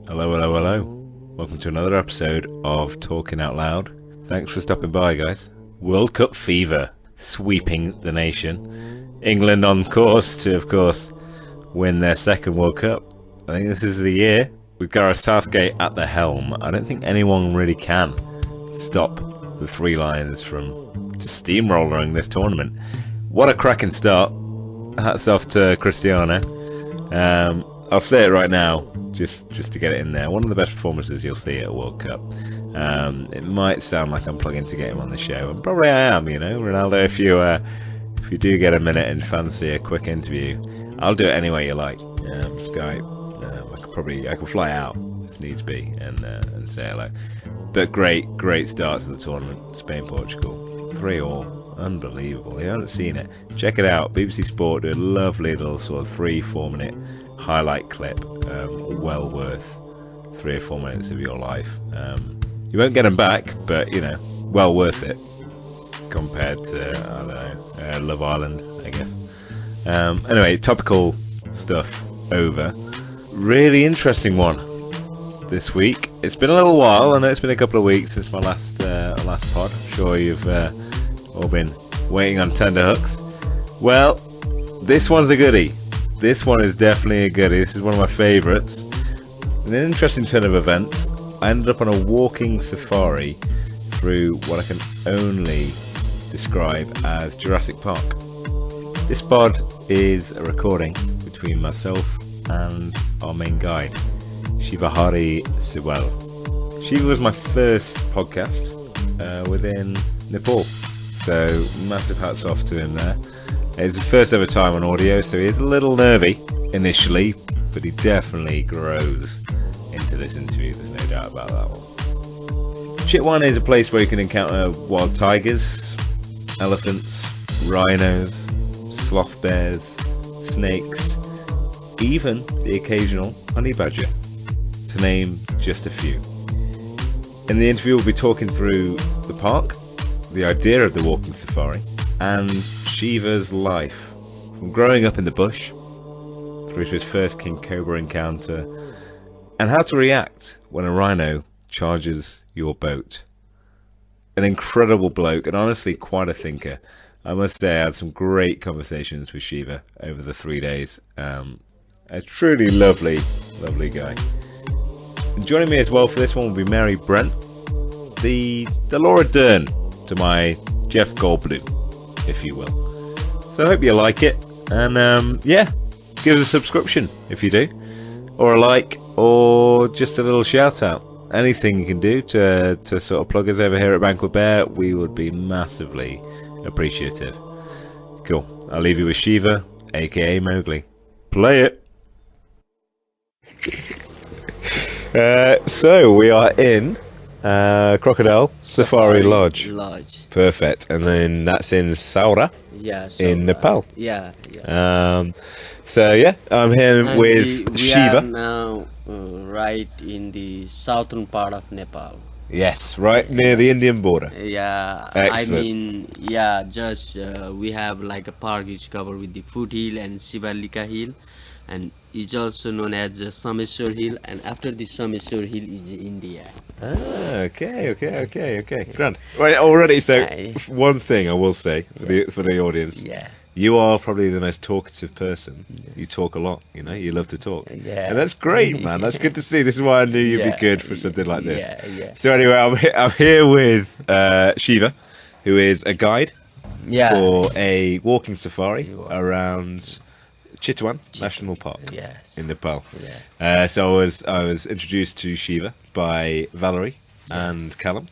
Hello, hello, hello. Welcome to another episode of Talking Out Loud. Thanks for stopping by, guys. World Cup fever sweeping the nation. England on course to, of course, win their second World Cup. I think this is the year. With Gareth Southgate at the helm, I don't think anyone really can stop the Three Lions from just steamrolling this tournament. What a cracking start. Hats off to Cristiano. I'll say it right now, just to get it in there. One of the best performances you'll see at a World Cup. It might sound like I'm plugging to get him on the show, and probably I am. You know, Ronaldo. If you do get a minute and fancy a quick interview, I'll do it any way you like. Skype. I could fly out if needs be and say hello. But great start to the tournament. Spain, Portugal, 3-3. Unbelievable. If you haven't seen it, check it out. BBC Sport do a lovely little sort of 3-4 minute highlight clip. Well worth 3 or 4 minutes of your life. You won't get them back, but you know, well worth it compared to, I don't know, Love Island, I guess. Anyway, topical stuff over. Really interesting one this week. It's been a little while. I know it's been a couple of weeks since my last pod. I'm sure you've all been waiting on tender hooks. Well, this one's a goodie. This one is definitely a goodie. This is one of my favourites. In an interesting turn of events, I ended up on a walking safari through what I can only describe as Jurassic Park. This pod is a recording between myself and our main guide, Shivahari Silwal. Shiva was my first podcast within Nepal, so massive hats off to him there. It's his first ever time on audio, so he is a little nervy initially, but he definitely grows into this interview, there's no doubt about that one. Chitwan is a place where you can encounter wild tigers, elephants, rhinos, sloth bears, snakes, even the occasional honey badger, to name just a few. In the interview we'll be talking through the park, the idea of the walking safari, and Shiva's life, from growing up in the bush through to his first king cobra encounter, and how to react when a rhino charges your boat. An incredible bloke, and honestly quite a thinker. I must say I had some great conversations with Shiva over the 3 days. A truly lovely guy. And joining me as well for this one will be Mary Brent, the Laura Dern to my Jeff Goldblum, if you will. So I hope you like it, and yeah, give us a subscription if you do, or a like, or just a little shout out. Anything you can do to sort of plug us over here at Banquet Bear, we would be massively appreciative. Cool. I'll leave you with Shiva, aka Mowgli. Play it. So we are in Crocodile Safari Lodge. Perfect. And then that's in Saura, in Nepal. So yeah, I'm here and with Shiva. We are now right in the southern part of Nepal. Yes, right near the Indian border. Yeah, excellent. I mean, yeah, just we have like a park which covered with the foothill and Shivalika Hill, and it's also known as Sameshwar Hill, and after the Sameshwar Hill is India. Okay. Grand. Right, already, so one thing I will say for the audience. Yeah. You are probably the most talkative person. You talk a lot, you know, you love to talk. Yeah. And that's great, man. That's good to see. This is why I knew you'd be good for something like this. Yeah. So anyway, I'm here with Shiva, who is a guide for a walking safari around Chitwan National Park in Nepal. So I was introduced to Shiva by Valerie and Callum.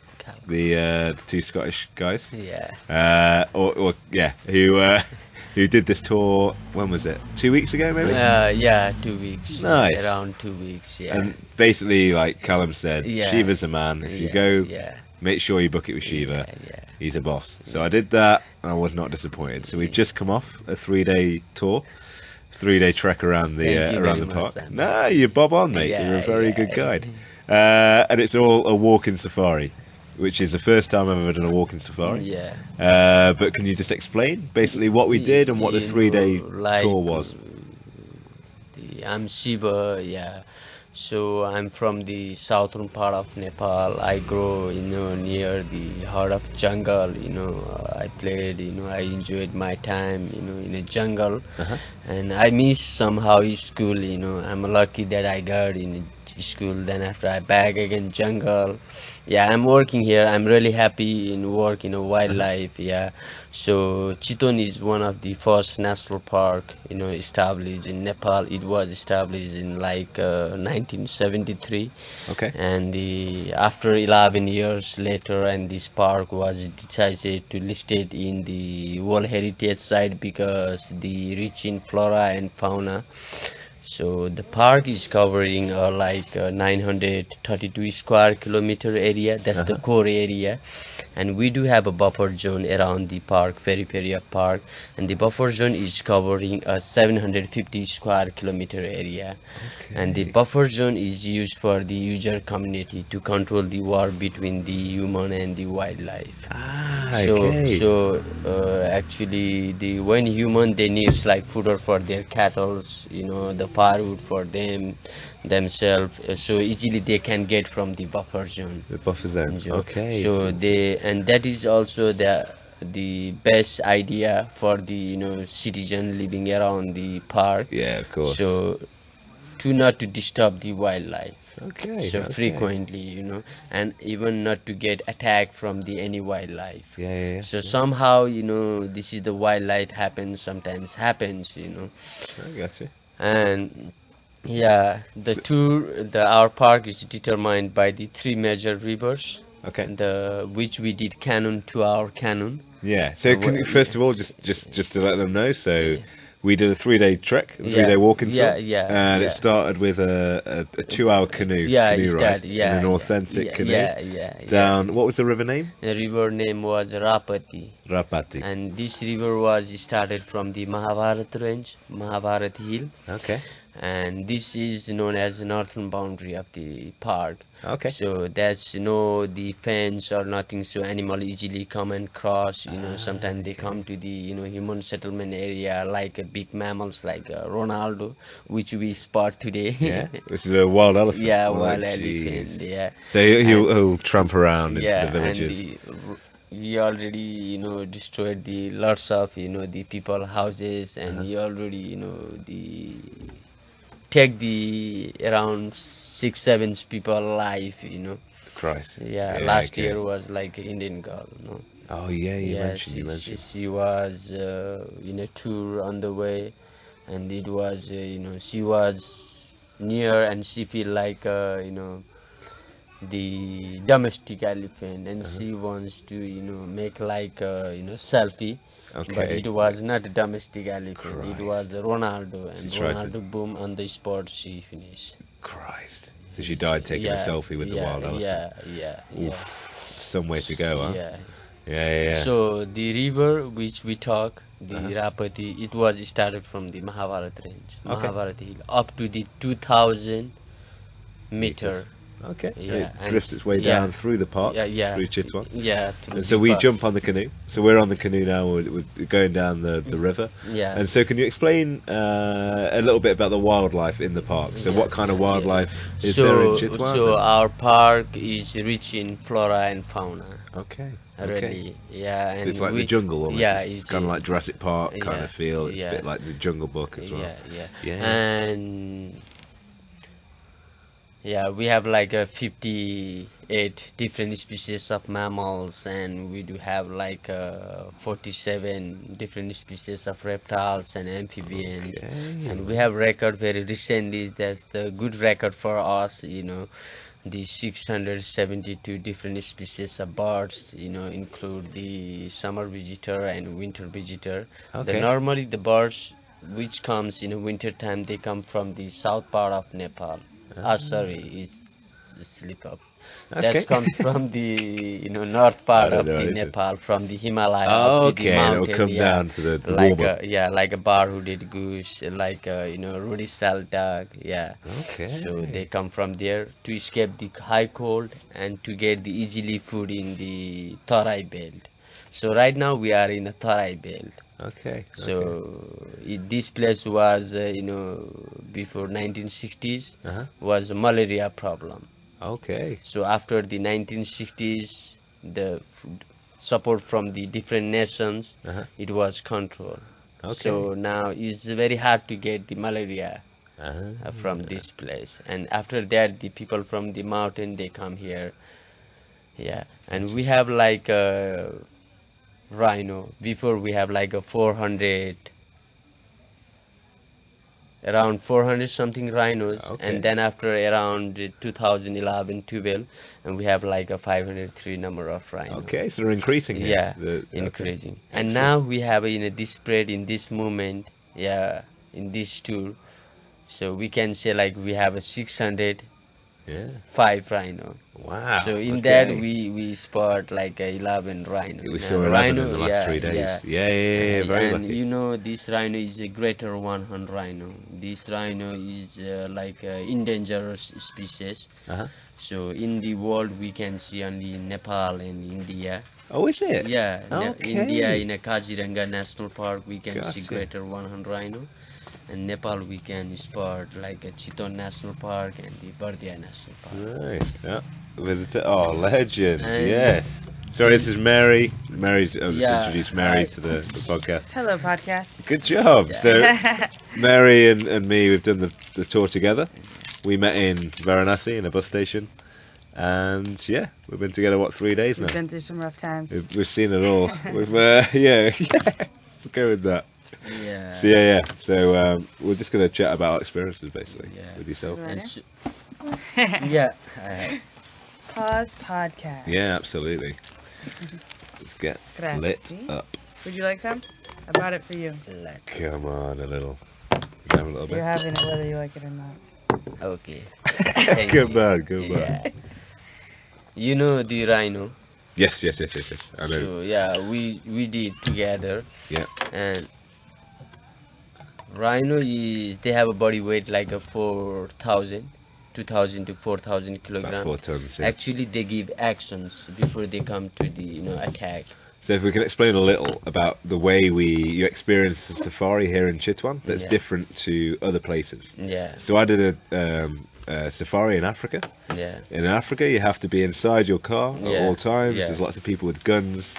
The two Scottish guys. Who did this tour, when was it? 2 weeks ago, maybe? 2 weeks. Nice. Around 2 weeks, And basically, like Callum said, Shiva's a man. If you go, make sure you book it with Shiva. He's a boss. So I did that, and I was not disappointed. So we've just come off a 3-day tour, 3-day trek around the park. No, you're bob on, mate. You're a very good guide. And it's all a walking safari, which is the first time I've ever done a walking safari. But can you just explain basically what we did and what the 3-day tour was? I'm Shiva, So I'm from the southern part of Nepal. I grow, near the heart of jungle. I played, I enjoyed my time, in a jungle, Uh-huh. and I miss somehow school. I'm lucky that I got in school. Then after I back again jungle. Yeah, I'm working here. I'm really happy in work, Uh-huh. wildlife. Yeah. So Chitwan is one of the first national park, established in Nepal. It was established in like 1973, Okay. and after 11 years later, and this park was decided to list it in the World Heritage Site because the rich in flora and fauna. So the park is covering 932 square kilometer area. That's the Uh-huh. core area, and we do have a buffer zone around the park, Periperia Park, and the buffer zone is covering a 750 square kilometer area. And the Okay. buffer zone is used for the user community to control the war between the human and the wildlife. Ah, So, okay. so actually, when human they needs like fodder for their cattles, the firewood for themselves, so easily they can get from the buffer zone. The buffer zone. So, Okay. so they and that is also the best idea for the citizen living around the park. Yeah, of course. So to not to disturb the wildlife Okay. so Okay. frequently, and even not to get attacked from the any wildlife. Yeah, yeah, So yeah. somehow, this is the wildlife happens, Yeah. I got you. and yeah, So, our park is determined by the three major rivers, okay. the which we did cannon to our cannon. Yeah. So can you first of all just to let them know, so we did a 3-day trek, a 3-day Yeah, walking yeah, tour, yeah, and it yeah. started with a 2-hour Yeah, canoe is ride that? in Yeah, an yeah, authentic yeah, canoe yeah, yeah, yeah. down. What was the river name? The river name was Rapati, Rapati. and this river was started from the Mahabharat range, Mahabharat hill, Okay. and this is known as the northern boundary of the park. Okay. So there's no the fence or nothing, so animal easily come and cross. Sometimes they Okay. come to the human settlement area like big mammals like Ronaldo, which we spot today. Yeah. This is a wild elephant. Yeah, Oh, wild elephant. jeez. Yeah, So and he'll tramp around into the yeah, and villages. he already destroyed the lots of the people houses, and Uh-huh. he already the take the around 6 7 people life. Christ. Yeah, Yeah. last Okay. year was like an Indian girl. Oh yeah. You Yeah, mentioned. You mentioned. she was in a tour on the way, and it was she was near, and she feel like the domestic elephant, and Uh-huh. she wants to make like selfie, but it Okay. was not a domestic elephant, it was Christ. Ronaldo, She and tried to. Ronaldo boom on the spot she finished. Christ. So she died taking a Yeah, selfie with the yeah, wild elephant. yeah, yeah, yeah, Oof. Some way to go, huh? yeah. Yeah, yeah, yeah. So the river which we talk, the Uh-huh. Rapati, it was started from the Mahabharat range, Okay. Mahabharat hill, up to the 2000 Meters. meter. Okay. And Yeah, it and drifts its way yeah, down through the park, yeah, yeah, through Chitwan. yeah, through And so the we park. jump on the canoe. So we're on the canoe now. We're going down the river. Yeah, And so, can you explain a little bit about the wildlife in the park? So, yeah, what kind of yeah, yeah. wildlife is there in Chitwan? So our park is rich in flora and fauna. Okay. Okay. Really, yeah, So and it's like the jungle almost. yeah, It's kind of like Jurassic Park kind yeah, of feel. It's a yeah, bit like the Jungle Book as well. yeah, yeah, Yeah. and yeah, we have like a 58 different species of mammals, and we do have like 47 different species of reptiles and amphibians, Okay. and we have record very recently. That's the good record for us, the 672 different species of birds, include the summer visitor and winter visitor. Okay. Normally the birds which comes in winter time, they come from the south part of Nepal. Ah, sorry, it's slip up. That's That okay. comes from the north I part don't of know the anything. Nepal, from the Himalaya up Oh, to the okay, and it'll mountain. come Yeah, down to the like warmer. like a bar-hooded goose, like ruddy duck. Yeah, so Okay. they come from there to escape the high cold and to get the easily food in the Tarai belt. So right now we are in a Tarai belt. Okay. So this place was, before 1960s Uh-huh. was a malaria problem. Okay. So after the 1960s, the support from the different nations, Uh-huh. it was controlled. Okay. So now it's very hard to get the malaria from Ah. this place. And after that, the people from the mountain they come here. Yeah, and we have like a rhino. Before we have like a 400, around 400 something rhinos, Okay. and then after around 2011 12, and we have like a 503 number of rhinos. Okay, so they're increasing here. Yeah, Okay. increasing. And Excellent. now we have this spread in this moment, yeah, in this tour. So we can say like we have a 605 Yeah. rhino. Wow. So in okay. that we spot like 11 rhino. We Now, saw 11 in the last 3 days. yeah. Yeah, very And lucky. this rhino is a greater one horn rhino. This rhino is like endangered species. Uh-huh. So in the world we can see only Nepal and India. Oh, is it? Yeah, Okay. India in a Kaziranga National Park we can see Gotcha. greater one horn rhino. And Nepal we can spot like a Chitwan National Park and the Bardia National Park. Nice. Yeah. Visitor. Oh, legend. And- Yes. Sorry, this is Mary. Mary's. I'll just Yeah, introduce Mary hi. to the podcast. Hello, podcast. Good job. Yeah. So, Mary and me, we've done the tour together. We met in Varanasi in a bus station, and yeah, we've been together 3 days now. We've been through some rough times. We've seen it all. We've yeah, we'll go with that. Yeah. So yeah. So we're just gonna chat about our experiences basically Yeah. with yourself. And Ready? yeah. Pause podcast. Yeah, absolutely. Let's get lit Grazie. up. Would you like some? I bought it for you. Come on, a little. You can have a little You're bit. having it whether you like it or not. Okay. Thank Good you. man, good man. Yeah. You know the rhino. Yes. I know. So yeah, we did together. Yeah. And rhino is they have a body weight like a 4,000, 2,000 to 4,000 About kilograms. 4 tons. Yeah. Actually, they give actions before they come to the attack. So if we can explain a little about the way you experience the safari here in Chitwan, that's Yeah. different to other places. Yeah, So I did a safari in Africa. yeah, In Africa, you have to be inside your car at Yeah, all times. yeah. There's lots of people with guns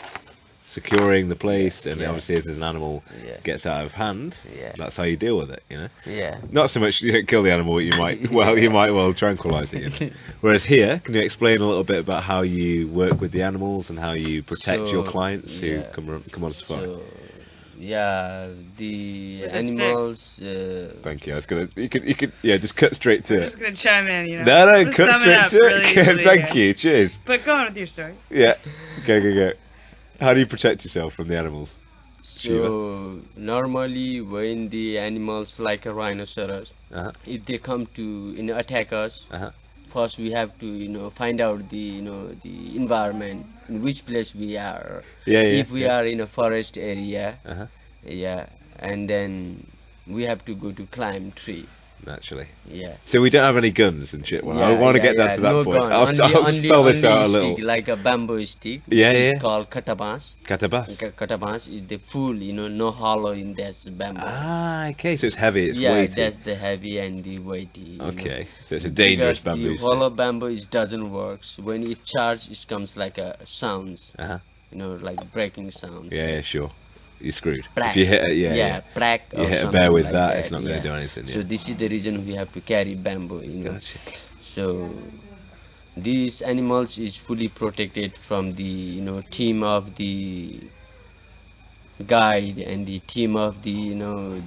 securing the place, and Yeah. obviously if there's an animal yeah, gets out of hand, Yeah. that's how you deal with it. You know, yeah. not so much you don't kill the animal, but you might you might well tranquilize it. You know? Whereas here, can you explain a little bit about how you work with the animals and how you protect your So, clients who yeah. come on safari? So yeah, the With a stick. animals. Thank you. I was gonna. You could. Yeah, just cut straight to I'm it. just gonna chime in, you know. No, Just cut sum straight up to really it. easily Thank here. you. Cheers. But go on with your story. Yeah. Go. How do you protect yourself from the animals? So normally when the animals like a rhinoceros, Uh-huh. if they come to attack us, Uh-huh. first we have to find out the the environment in which place we are. Yeah. If we are in a forest area, Uh-huh. yeah, and then we have to go to climb tree. Naturally. Yeah. So we don't have any guns and shit. Well, I Yeah, want to yeah, get down yeah, to that no point. gun. I'll spell this only out a stick, little. like a bamboo stick. Yeah, which yeah. is called katabas. Catabas. Katabas is the full, no hollow in that bamboo. Ah, okay. So it's heavy. It's Yeah, weighty. that's the heavy and the weighty. Okay. So it's a dangerous Because bamboo the stick. hollow bamboo it doesn't work. So when it charges, it comes like a sounds. Uh-huh. Like breaking sounds. Yeah, sure. You're screwed. Black. If you hit it, yeah. black. You or hit a something bear with like that, it's not going to yeah. do anything. So Yeah. this is the reason we have to carry bamboo. Gotcha. So these animals is fully protected from the team of the guide and the team of the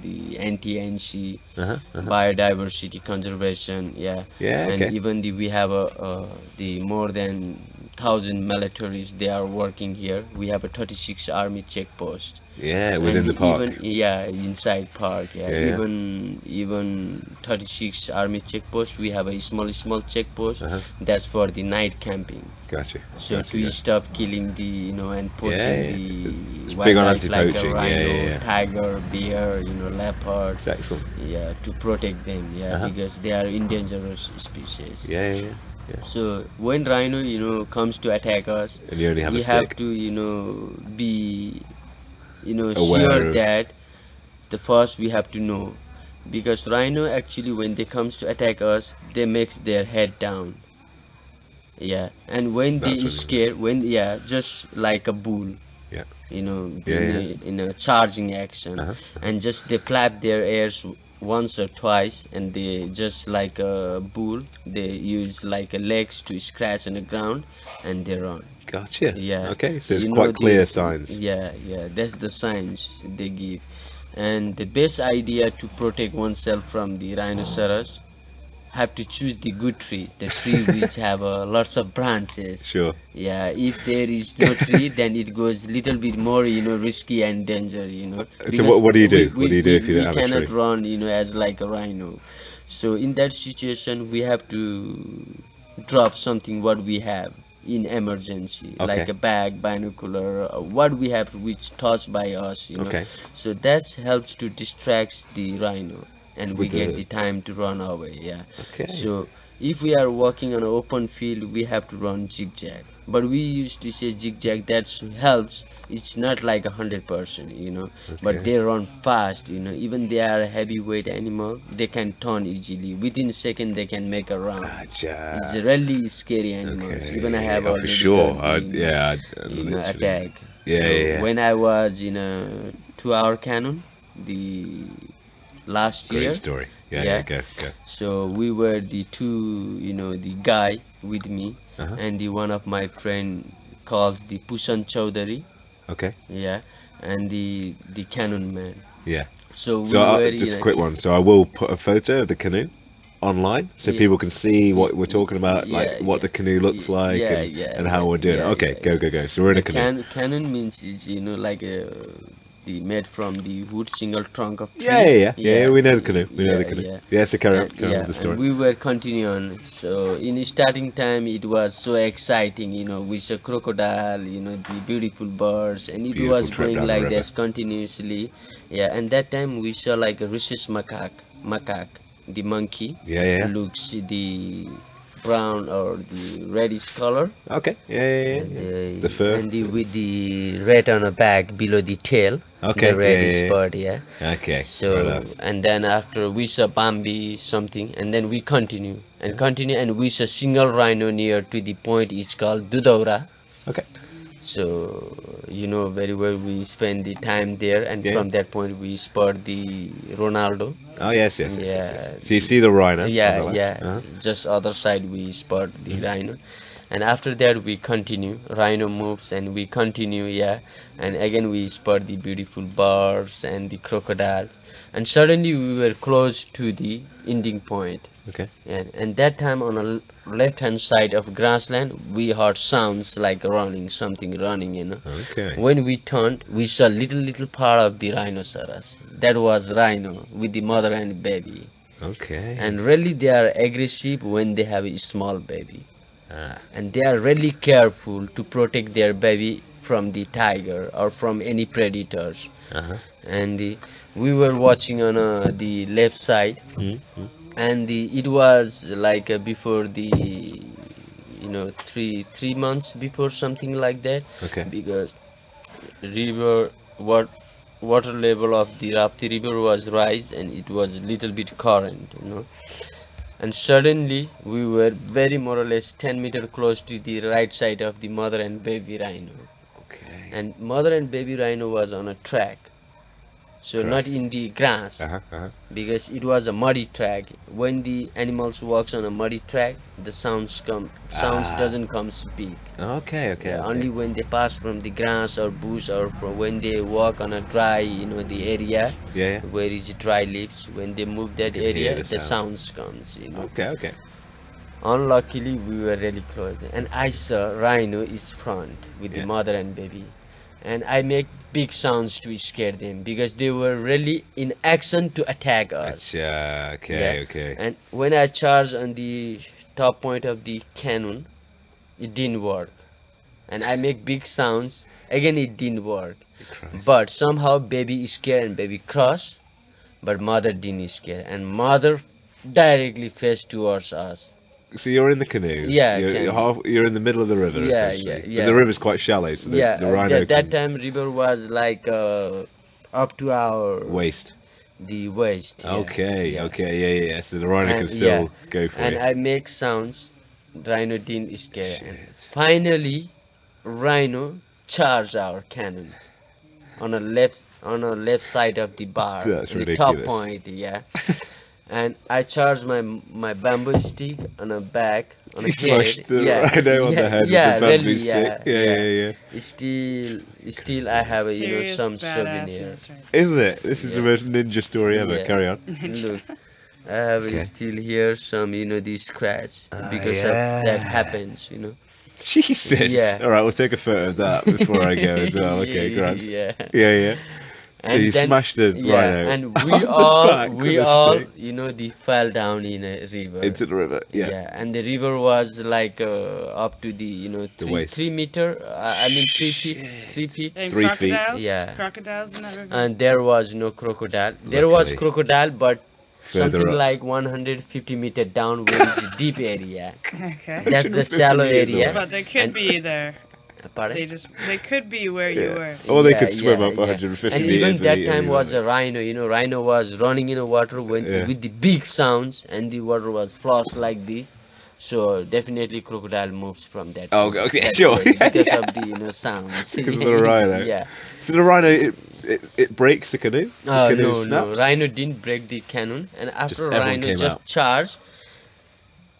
the anti-NC Uh-huh. biodiversity conservation. Yeah. Yeah. And Okay. even we have the more than 1,000 militaries they are working here. We have a 36 army checkpost. Yeah. Within And the park. inside park. Yeah. Yeah. Even 36 army checkpost. We have a small checkpost. Uh-huh. That's for the night camping. Gotcha. So Gotcha, to gotcha. stop killing the and poaching Yeah, the it's big on wildlife like a anti-poaching, rhino, yeah, yeah. tiger, bear, leopard. It's excellent. Yeah, to protect them. Yeah, Uh-huh. because they are endangered species. Yeah. Yeah. So when rhino, comes to attack us, And you only have we a have stick. to, be, Aware sure of- that the first we have to know, because rhino actually when they comes to attack us, they makes their head down. Yeah, and when they That's is when- scared, when just like a bull, Yeah. in Yeah. a charging action, Uh-huh. and just they flap their ears once or twice, and they just like a bull, they use like a legs to scratch on the ground, and they run. Gotcha. Yeah. Okay, so it's You know quite clear the signs. yeah, that's the signs they give. And the best idea to protect oneself from the rhinoceros, have to choose the good tree, the tree which have lots of branches. Sure. Yeah, if there is no tree, then it goes little bit more, risky and danger, So what do you do? we, What do you do if you don't have a cannot tree? run, as like a rhino. So in that situation, we have to drop something what we have in emergency, like Okay. a bag, binocular, what we have which touched by us, Okay. So that helps to distract the rhino, and we With get the- the time to run away. Yeah. Okay. So if we are walking on an open field, we have to run zigzag. But we used to say zigzag, that helps. It's not like 100%, but Okay. they run fast, even they are a heavyweight animal, they can turn easily. Within a second, they can make a round. Gotcha. It's a really scary animals. Okay. Even I have Oh, for already sure. done the, Yeah. Literally. attack. Yeah, So yeah. when I was in a 2-hour cannon, the last year, Great story. Yeah. Yeah. Go. so we were the two, the guy with me, Uh-huh. and the one of my friend calls the Pushan Chowdhury, Okay. yeah, and the cannon man. Yeah. So we So were just in a quick one. So I will put a photo of the canoe online so Yeah. people can see what we're talking about, like Yeah, what yeah. the canoe looks like Yeah, and, yeah, and how yeah, we're doing it. yeah, Okay, yeah, go. So we're in a The canoe. cannon means is like the made from the wood single trunk of tree. Yeah. We know the canoe. We know the canoe. Yeah. Yeah, so carry on And, yeah, with the story. and we were continuing. So in the starting time, it was so exciting. We saw crocodile, the beautiful birds, and it Beautiful was trip going down the like river. this continuously. Yeah, and that time we saw like a rhesus macaque, the monkey. Yeah. Looks the brown or the reddish color. Okay. Yeah. The fur. And with the red on the back below the tail. Okay, The reddish yeah. part, yeah. Okay. So Right. and then after we saw Bambi something, and then we continue and we saw single rhino near to the point. It's called Dudaura. Okay. So very well we spend the time there, and Yeah. from that point we spot the Ronaldo. Oh yes. Yeah. So you see the rhino. on the Yeah, left? yeah. Uh-huh. Just other side we spot the rhino, and after that we continue. Rhino moves and we continue, yeah. And again we spot the beautiful birds and the crocodiles, and suddenly we were close to the ending point. Okay. And that time on the left hand side of grassland we heard sounds like running, something running. Okay. When we turned, we saw little part of the rhinoceros. That was rhino with the mother and baby. Okay. And really they are aggressive when they have a small baby, Ah. and they are really careful to protect their baby from the tiger or from any predators. Uh-huh. And we were watching on the left side, Mm-hmm. and it was like before the 3 months before, something like that, Okay. because river water level of the Rapti river was rise, and it was little bit current. And suddenly we were very more or less 10 meter close to the right side of the mother and baby rhino, Okay. and mother and baby rhino was on a track, so not Grass. in the grass, Uh-huh. because it was a muddy track. When the animals walks on a muddy track, the sounds doesn't come speak. Okay. Yeah, only when they pass from the grass or bush, or from when they walk on a dry, the area Yeah. where is dry leaves. When they move that You can hear area, the the sound. sounds comes. Okay. Unluckily, we were really close, and I saw rhino is front with Yeah. the mother and baby, and I make big sounds to scare them because they were really in action to attack us. Gotcha. Yeah. Okay. And when I charged on the top point of the cannon, it didn't work, and I make big sounds again. It didn't work, Christ. but somehow baby is scared and baby cross, but mother didn't scare, and mother directly faced towards us. So you're in the canoe. Yeah, you're in the middle of the river. Yeah, essentially. yeah. But the river's quite shallow, so the rhino that can time river was like up to our waste. the waist. Yeah, Okay, yeah. yeah. So the rhino can And still go for and it. I make sounds. Rhino didn't scare. And Shit. finally, rhino charged our cannon on a left side of the bar, That's in the top ridiculous. point. Yeah. And I charged my bamboo stick on a back on a You smashed head. the Yeah, rhino on the head yeah, with the bamboo really, stick. Yeah. Still, I have a, Serious some souvenir. badasses right Isn't it? This is the Yeah. most ninja story ever. Yeah. Carry on. Look, I have Okay. still here some, the scratch because of yeah. that happens, Jesus. Yeah. All right, we'll take a photo of that before I go as well. Okay, yeah, grand. yeah. Yeah. So And you then- smashed the Yeah, rhino and on we the all, back with a stick they fell down in a river. into the river. Yeah. And the river was like up to the, waist. 3 meter, I mean 3 feet, 3 feet. And 3 feet. crocodiles? Yeah. Crocodiles in that river? And there was no crocodile. There was Luckily. crocodile, but Further something up. like 150 meter down where it's a deep area. Okay. That's the 150 shallow meters area. away. But they could And- be there. Pardon? They could be where you Yeah. were. Or they Yeah, could swim yeah, up yeah. 150 And meters. even that eat time was anyone. a rhino. Rhino was running in the water Yeah. with the big sounds, and the water was flush like this. So definitely crocodile moves from that. Oh, point, okay, that sure. place Yeah, because yeah. of the sounds. Because of the rhino. Yeah. So the rhino, it breaks the canoe? The canoe No, snaps? rhino didn't break the cannon, and after everyone rhino came just out. charged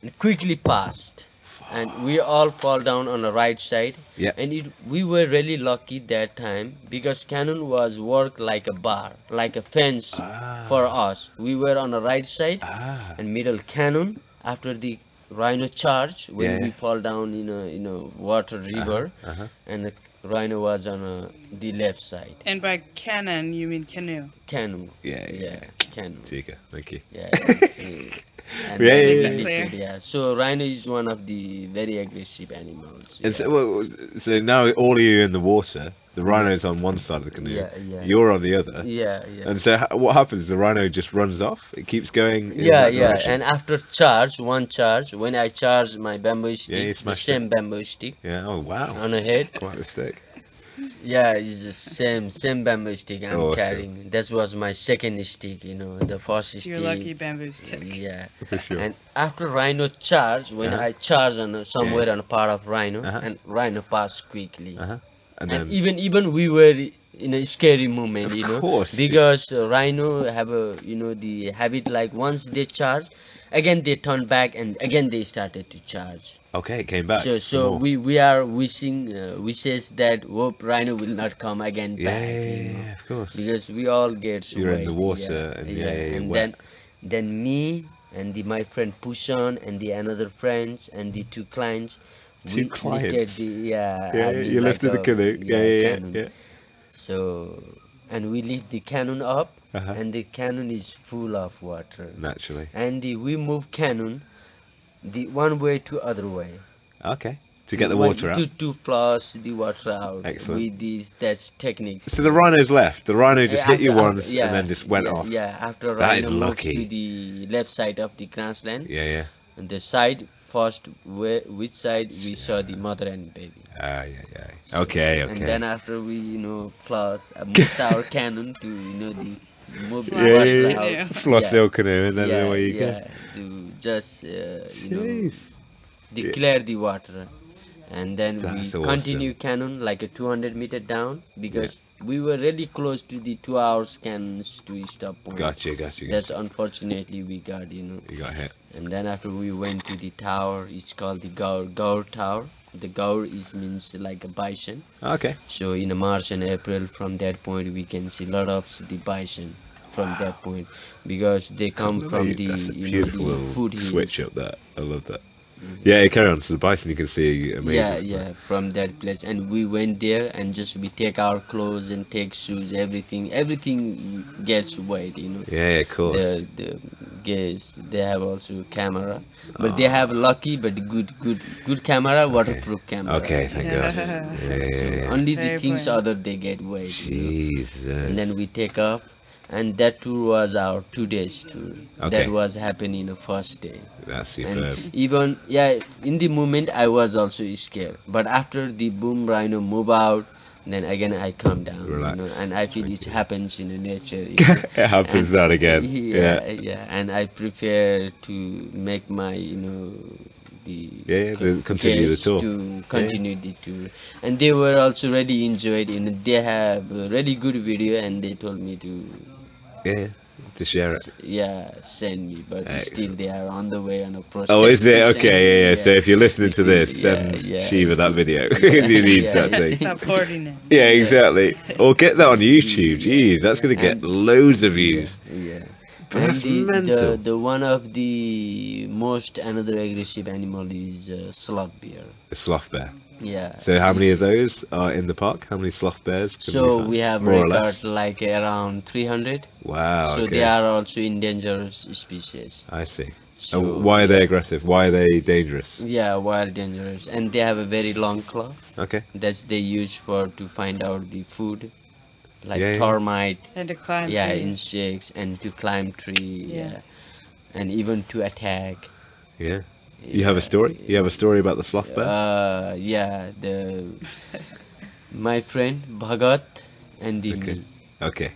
and quickly passed, and we all fall down on the right side. Yeah. And we were really lucky that time because cannon was worked like a bar, like a fence for us. We were on the right side Ah. and middle cannon. After the rhino charge, when Yeah. we fall down in a water river, Uh-huh. and the rhino was on the left side. And by cannon, you mean canoe. Canoe. Yeah. Canoe. Tika, thank you. Yeah, it's, and Yeah, then yeah, we yeah. lifted, yeah. So rhino is one of the very aggressive animals. And yeah. so now all of you in the water, the rhino's on one side of the canoe, Yeah. you're on the other. Yeah. And so what happens? The rhino just runs off? It keeps going in Yeah, that direction? and after one charge, when I charge my bamboo stick, you the smashed same bamboo stick Yeah, oh wow. on a head. Quite the stick. Yeah, it's the same bamboo stick I'm Awesome. carrying. That was my second stick, the first Your stick. lucky bamboo stick. Yeah. For sure. And after rhino charge, when Uh-huh. I charge on somewhere on a part of rhino, Uh-huh. and rhino passed quickly. Uh-huh. And And then even we were in a scary moment, Of course. because rhino have the habit like once they charge, again they turn back and again they started to charge. okay, it came back. So some more. we are wishing wishes that hope rhino will not come again yeah, back, yeah, of course. because we all get You're in the wet, water and yeah, you're and wet. then me and my friend Pushan and the another friends and the two clients. Two we clients? lifted the Yeah, I mean, you like lifted the a- canoe. Yeah. cannon. So, and we lift the cannon up, Uh-huh. and the cannon is full of water. Naturally. And we move cannon the one way to other way. Okay. To get the One- water out. To flush the water out. Excellent. With these techniques. So the rhino's left. The rhino just hit you After- once yeah, and then just went yeah, off. Yeah, after That is rhino moved lucky. to the left side of the grassland, Yeah. and the side first which side we saw the mother and baby. Yeah. Okay. And then after we, floss, moves our cannon to, move the Floss water the out. canoe. Floss the old canoe and then yeah, away you yeah, go. to just, Jeez. declare the water. And then That's we awesome. continue cannon like a 200 meter down, because we were really close to the 2 hours cannons to stop point. Gotcha. That's unfortunately we got, You got hit. And then after we went to the tower, it's called the Gaur Tower. The Gaur means like a bison. Okay. So in March and April, from that point, we can see a lot of the bison from that point, because they come from the, That's a the beautiful little foothills. switch up there. I love that. Yeah, carry on. So the bison you can see amazing. Yeah, from that place, and we went there and just we take our clothes and take shoes, everything gets wet, Yeah, of course. The guys, they have also camera, but they have lucky but good camera, waterproof camera. Okay, thank God. Yeah. Yeah. Only the Fair things play. other they get wet. Jesus. And then we take off, and that tour was our 2 days tour. Okay. That was happening the first day. That's superb. And even in the moment I was also scared, but after the boom rhino move out, then again I calm down, Relax. and I feel it Okay. happens in the nature. It happens And that again. yeah, and I prepare to make my Continue the guests tour. to continue the tour, and they were also really enjoyed. They have a really good video, and they told me to Yeah, to share it. send me, but Excellent. still they are on the way on a process. Oh, is it? to send Okay, me, yeah. So if you're listening to Still, this, send Shiva that video. He needs that thing. Stop hoarding it. Yeah, exactly. Or get that on YouTube. Jeez, that's going to get And- loads of views. Yeah. But that's And mental. the one of the most another aggressive animal is sloth bear. A sloth bear. Yeah. So how many it's- of those are in the park? How many sloth bears? Can So find? we have more or record less. like around 300. Wow. So okay. they are also endangered species. I see. So And why are they aggressive? Why are they dangerous? Yeah, wild dangerous, and they have a very long claw. Okay. That's they use for to find out the food, like Yeah, yeah. termite, And to climb yeah, trees. insects, and to climb tree, Yeah. and even to attack. Yeah. You have a story? You have a story about the sloth bear? Yeah, my friend Bhagat and the Okay. me. Okay.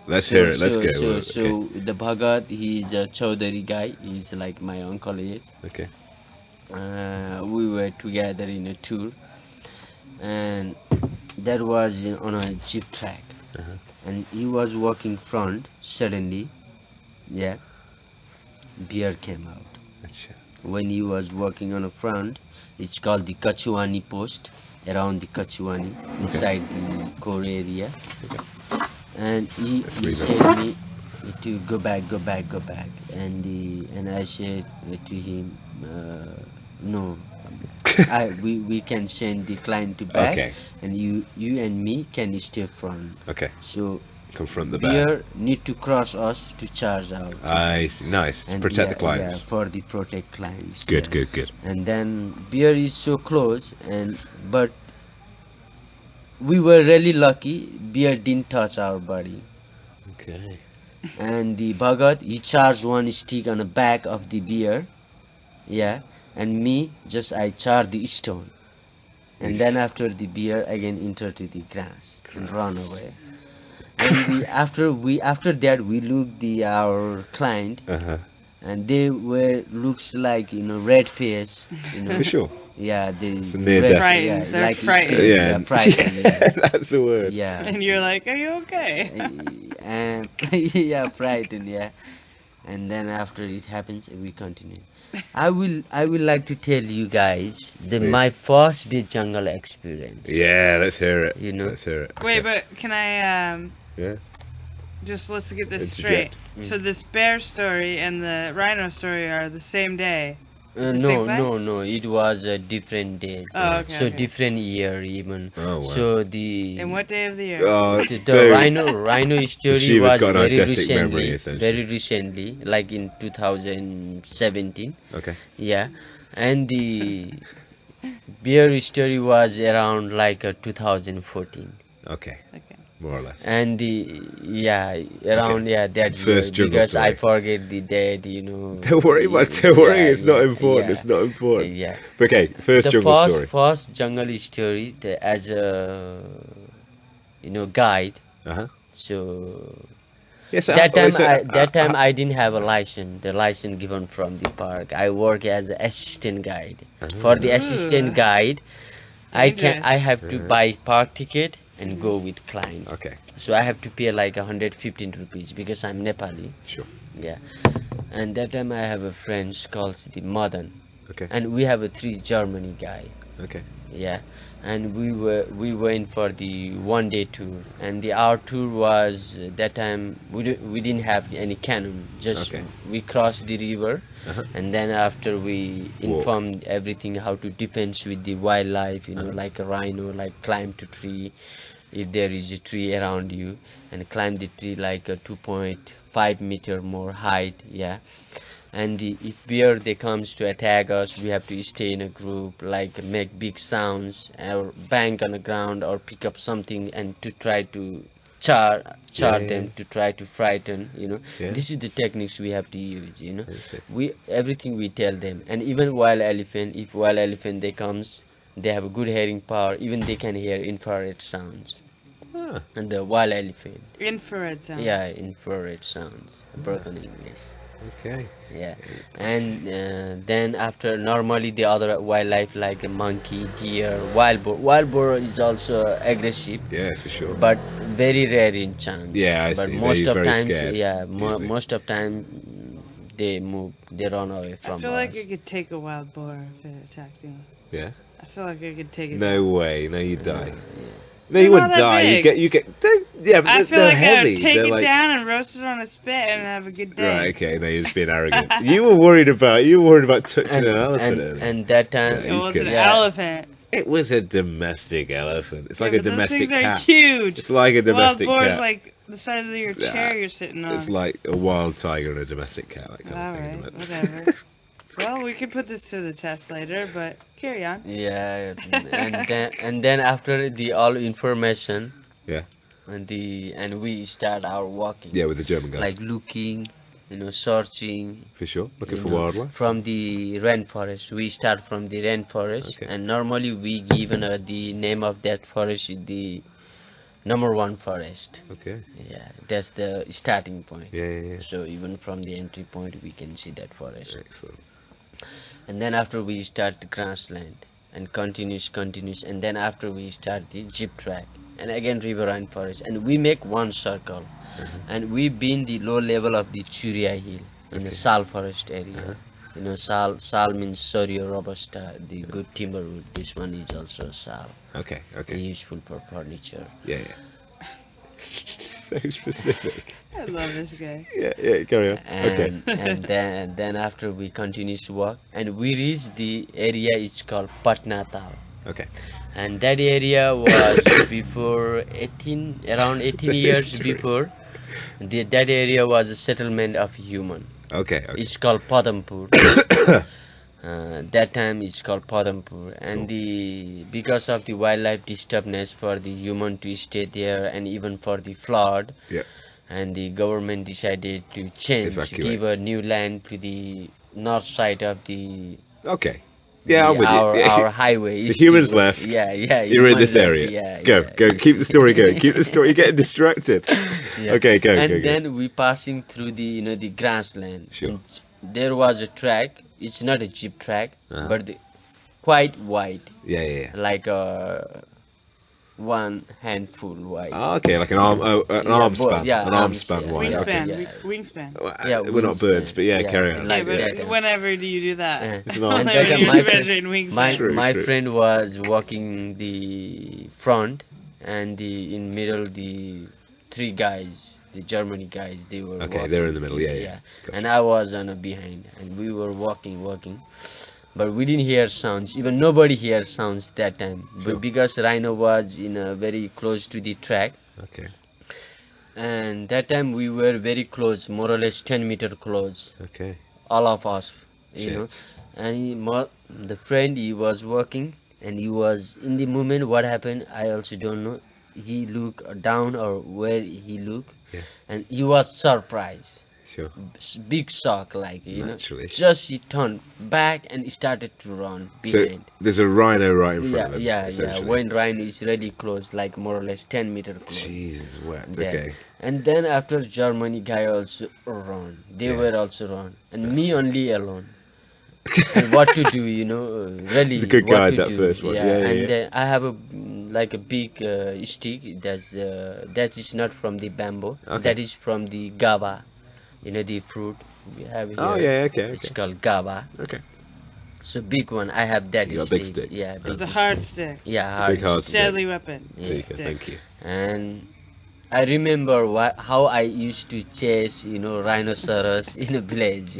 Let's hear it. Let's go. So the Bhagat, he's a Chaudhary guy. He's like my uncle is. Okay. We were together in a tour, and that was on a jeep track, Uh-huh. and he was walking front. Suddenly, bear came out. Achha. When he was walking on the front, it's called the Kachuani post, around the Kachuani, inside the core area. And he read said me to go back, and I said to him, no, we can send the client to back, Okay. and you and me can stay front. Okay. So Confront the bear. bear need to cross us to charge out. I see. Nice. To And protect the yeah, clients. for the protect clients. Good, yeah. good, good. And then bear is so close, but we were really lucky. Bear didn't touch our body. Okay. And the Bhagat, he charged one stick on the back of the bear, and me I charged the stone, and then after the bear again entered to the grass and run away. And after that we looked our client, Uh-huh. and they were looks like red face, For sure. yeah, they It's a near red- death. Frightened. They're like frightened. Yeah. frightened, That's the word. yeah. And you're like, are you okay? And yeah, frightened, yeah. And then after it happens, we continue. I will like to tell you guys my first day jungle experience. Yeah, let's hear it. Let's hear it. Wait, but can I Yeah. let's get this Interject. straight. So this bear story and the rhino story are the same day. The No, same place? no, it was a different day. Oh, okay, So okay. different year even. Oh, wow. So the And what day of the year? Oh, the rhino story Shiva's was got an very eidetic memory, recently, essentially. like in 2017. Okay. Yeah, and the bear story was around like 2014. Okay. Okay. More or less. And around that First year, jungle because I story. forget the date, Don't worry, man. Don't worry. Yeah, It's not yeah, important. yeah. It's not important. Yeah. Okay. First The jungle story. first jungle story, as a guide. Uh-huh. So Yes. that time I didn't have a license. The license given from the park. I work as an assistant guide. For the assistant Ooh. guide, Dangerous. I have to buy park ticket and go with client. Okay. So I have to pay like 115 rupees because I'm Nepali. Sure. Yeah. And that time I have a friend called the Madan, Okay. and we have a 3 Germany guy. Okay. Yeah. And we went for the 1-day tour, and our tour was that time we didn't have any canoe. Just Okay. we crossed the river, Uh-huh. and then after we Walk. informed everything how to defense with the wildlife, Uh-huh. like a rhino, like climb to tree if there is a tree around you, and climb the tree like a 2.5 meter more height. Yeah. And if bear they comes to attack us, we have to stay in a group, like make big sounds or bang on the ground or pick up something and to try to charge yeah, them to try to frighten, yeah. this is the techniques we have to use, I see. we everything we tell them. And even wild elephant, if wild elephant they comes, they have a good hearing power, even they can hear infrared sounds. Ah, And the wild elephant, Infrared sounds. yeah, infrared sounds, broken English. okay. Yeah, and then after, normally the other wildlife like a monkey, deer, wild boar is also aggressive, Yeah, for sure. but very rare in chance. Yeah, I But see. most They're of very times, scared, yeah, usually. most of time they run away I from feel us. like I could take a wild boar if it attacked me. Yeah. I feel like I could take it. No way. No, you'd die. Yeah. No, you They're wouldn't not that die. big. You get. Yeah, but I feel they're like heavy. I'd take They're it like. down and roast it on a spit and have a good day. Right. Okay. No, you're just being arrogant. You were worried about touching And, an elephant. and, earlier. and that time, Yeah, It was an Yeah. elephant. It was a domestic elephant. It's like Yeah, a but those domestic things are cat. huge. It's like a Wild domestic boar's cat. like the size of your Yeah. chair you're sitting on. It's like a wild tiger and a domestic cat. That kind of thing. Alright, isn't it? whatever. Well, we could put this to the test later, but carry on. yeah, and then after the all information, Yeah. and we start our walking, Yeah, with the German guys. like looking, searching, For sure. Looking you for know, wildlife. from the rainforest. We start from the rainforest, Okay. and normally we given the name of that forest is the number one forest. Okay. Yeah, that's the starting point. Yeah, yeah, yeah. So even from the entry point, we can see that forest. Excellent. And then after we start the grassland and continues, and then after we start the jeep track and again riverine forest, and we make one circle. And we been the low level of the Churia Hill in the Sal forest area. Sal means Sorio robusta, the good timber wood. This one is also Sal, Okay. and Okay. useful for furniture. Yeah, yeah. So specific. I love this guy. Yeah, yeah. Carry on. Okay. And then after we continue to walk, and we reach the area, it's called Patna Tal. Okay. And that area was before around 18 years History. before. That area was a settlement of human. Okay. Okay. It's called Padampur. That time it's called Padampur, and because of the wildlife disturbance for the human to stay there, and even for the flood, Yeah. and the government decided to change, Evacuate. give a new land to the north side of the Okay. Yeah, I'm with you. our, Yeah. our highway. The humans left. Yeah, yeah. You're in humans this left, area. Yeah, Go, yeah. go. Keep the story going. Keep the story. You're getting distracted. Yeah. Okay, go, And go, go. then we passing through the grassland. Sure. And there was a track. It's not a jeep track, Uh-huh. but quite wide, Yeah, yeah, yeah. like one handful wide. Oh, okay, like an arm, an Yeah, arm span, yeah, an arm arms, span yeah. wide. Wingspan. Okay. Yeah. Wingspan. Well, Yeah, we're not wingspan. birds, but yeah, Yeah, carry on. Yeah, like but that. whenever do you do that? It's an arm. And Whenever that you're my- measuring wingspan. My True, my true. friend was walking the front, and in middle the three guys, the Germany guys, they were Okay, walking. they're in the middle, yeah. Gotcha. And I was on a behind, and we were walking, but we didn't hear sounds. Even nobody hears sounds that time, Sure. but because rhino was very close to the track, Okay, and that time we were very close, more or less 10-meter close, okay. all of us, you Shit. know. And the friend, he was walking, and he was in the moment. What happened, I also don't know. He looked down, or where he looked, Yeah. and he was surprised, Sure. big shock, like Naturally. just he turned back and started to run So behind. there's a rhino right in front Yeah, of him. yeah, yeah. essentially. When rhino is really close, like more or less 10-meter close. Jesus wept. Then- Okay. And then after Germany guy also run. They Yeah. were also run, and me only alone. And what to do, really. He's a good what guy, to that do. first one. Yeah, yeah, and yeah. then I have like a big stick. That is not from the bamboo. Okay. That is from the gaba. The fruit we have here. Oh yeah, okay, It's okay. called gaba. Okay. So big one. I have that You got a stick. big stick. Yeah, big It's a hard stick. Yeah, hard. Big hard stick. Deadly weapon. Yeah. There you go, Stick. thank you. And I remember how I used to chase, rhinoceros in a village,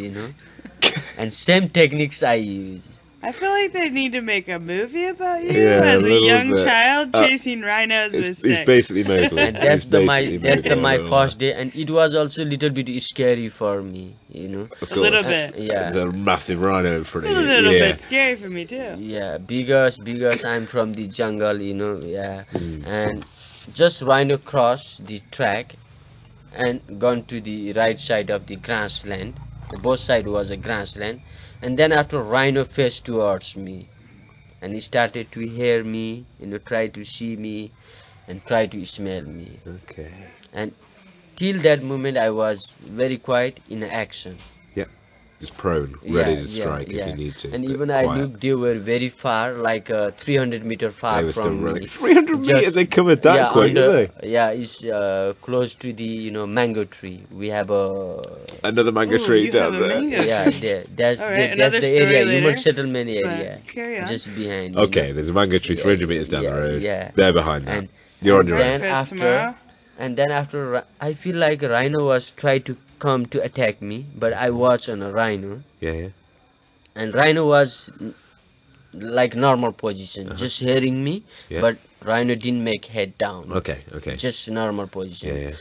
and same techniques I use. I feel like they need to make a movie about you Yeah, as a a little young bit. child chasing rhinos with It's sticks. basically Mowgli. And that's It's the basically my Mowgli. first day, and it was also a little bit scary for me, Of A little course. bit. Yeah. There's a massive rhino in front It's of a you. little Yeah. bit scary for me too. Yeah, because I'm from the jungle, yeah, Mm. and just rhino crossed the track and gone to the right side of the grassland. Both side was a grassland, and then after rhino faced towards me, and he started to hear me, try to see me, and try to smell me. Okay. And till that moment, I was very quiet in action. Just prone, ready to strike if you need to. And but even I quiet. looked, they were very far, like 300 meter They far were still from running. me. 300 meters, Just- they covered that quick, did they? Yeah, it's close to the mango tree. We have a Another mango Ooh, tree you down have a there. mango yeah, tree. that's All right, that's another the story area, later, human settlement area, But carry on. just behind. Okay, there's a mango tree 300 meters down the road. Yeah. They're behind that. And You're on your own. then Breakfast after- tomorrow. And then after, I feel like a rhino was trying to come to attack me, but I was on a rhino, Yeah. and rhino was like normal position, just hearing me, Yeah. but rhino didn't make head down. Okay. Just normal position. Yeah.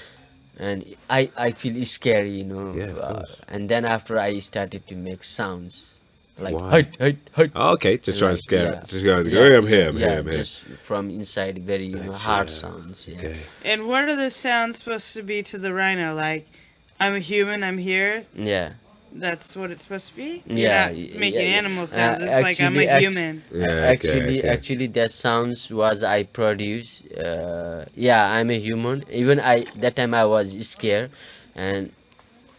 And I feel scary, Yeah, of course. and then after I started to make sounds like Why? hey. Oh, okay, to try and Like, scare yeah. it. Just go, Yeah, I'm here, I'm yeah, here, I'm here. just from inside, very That's, hard yeah, sounds. Yeah. Okay. And what are the sounds supposed to be to the rhino? Like, I'm a human, I'm here. Yeah. That's what it's supposed to be. You're Yeah, not yeah, making yeah. animal sounds. It's like I'm actually, a human. Yeah, Actually, that sounds was I produce. Yeah, I'm a human. Even that time I was scared, and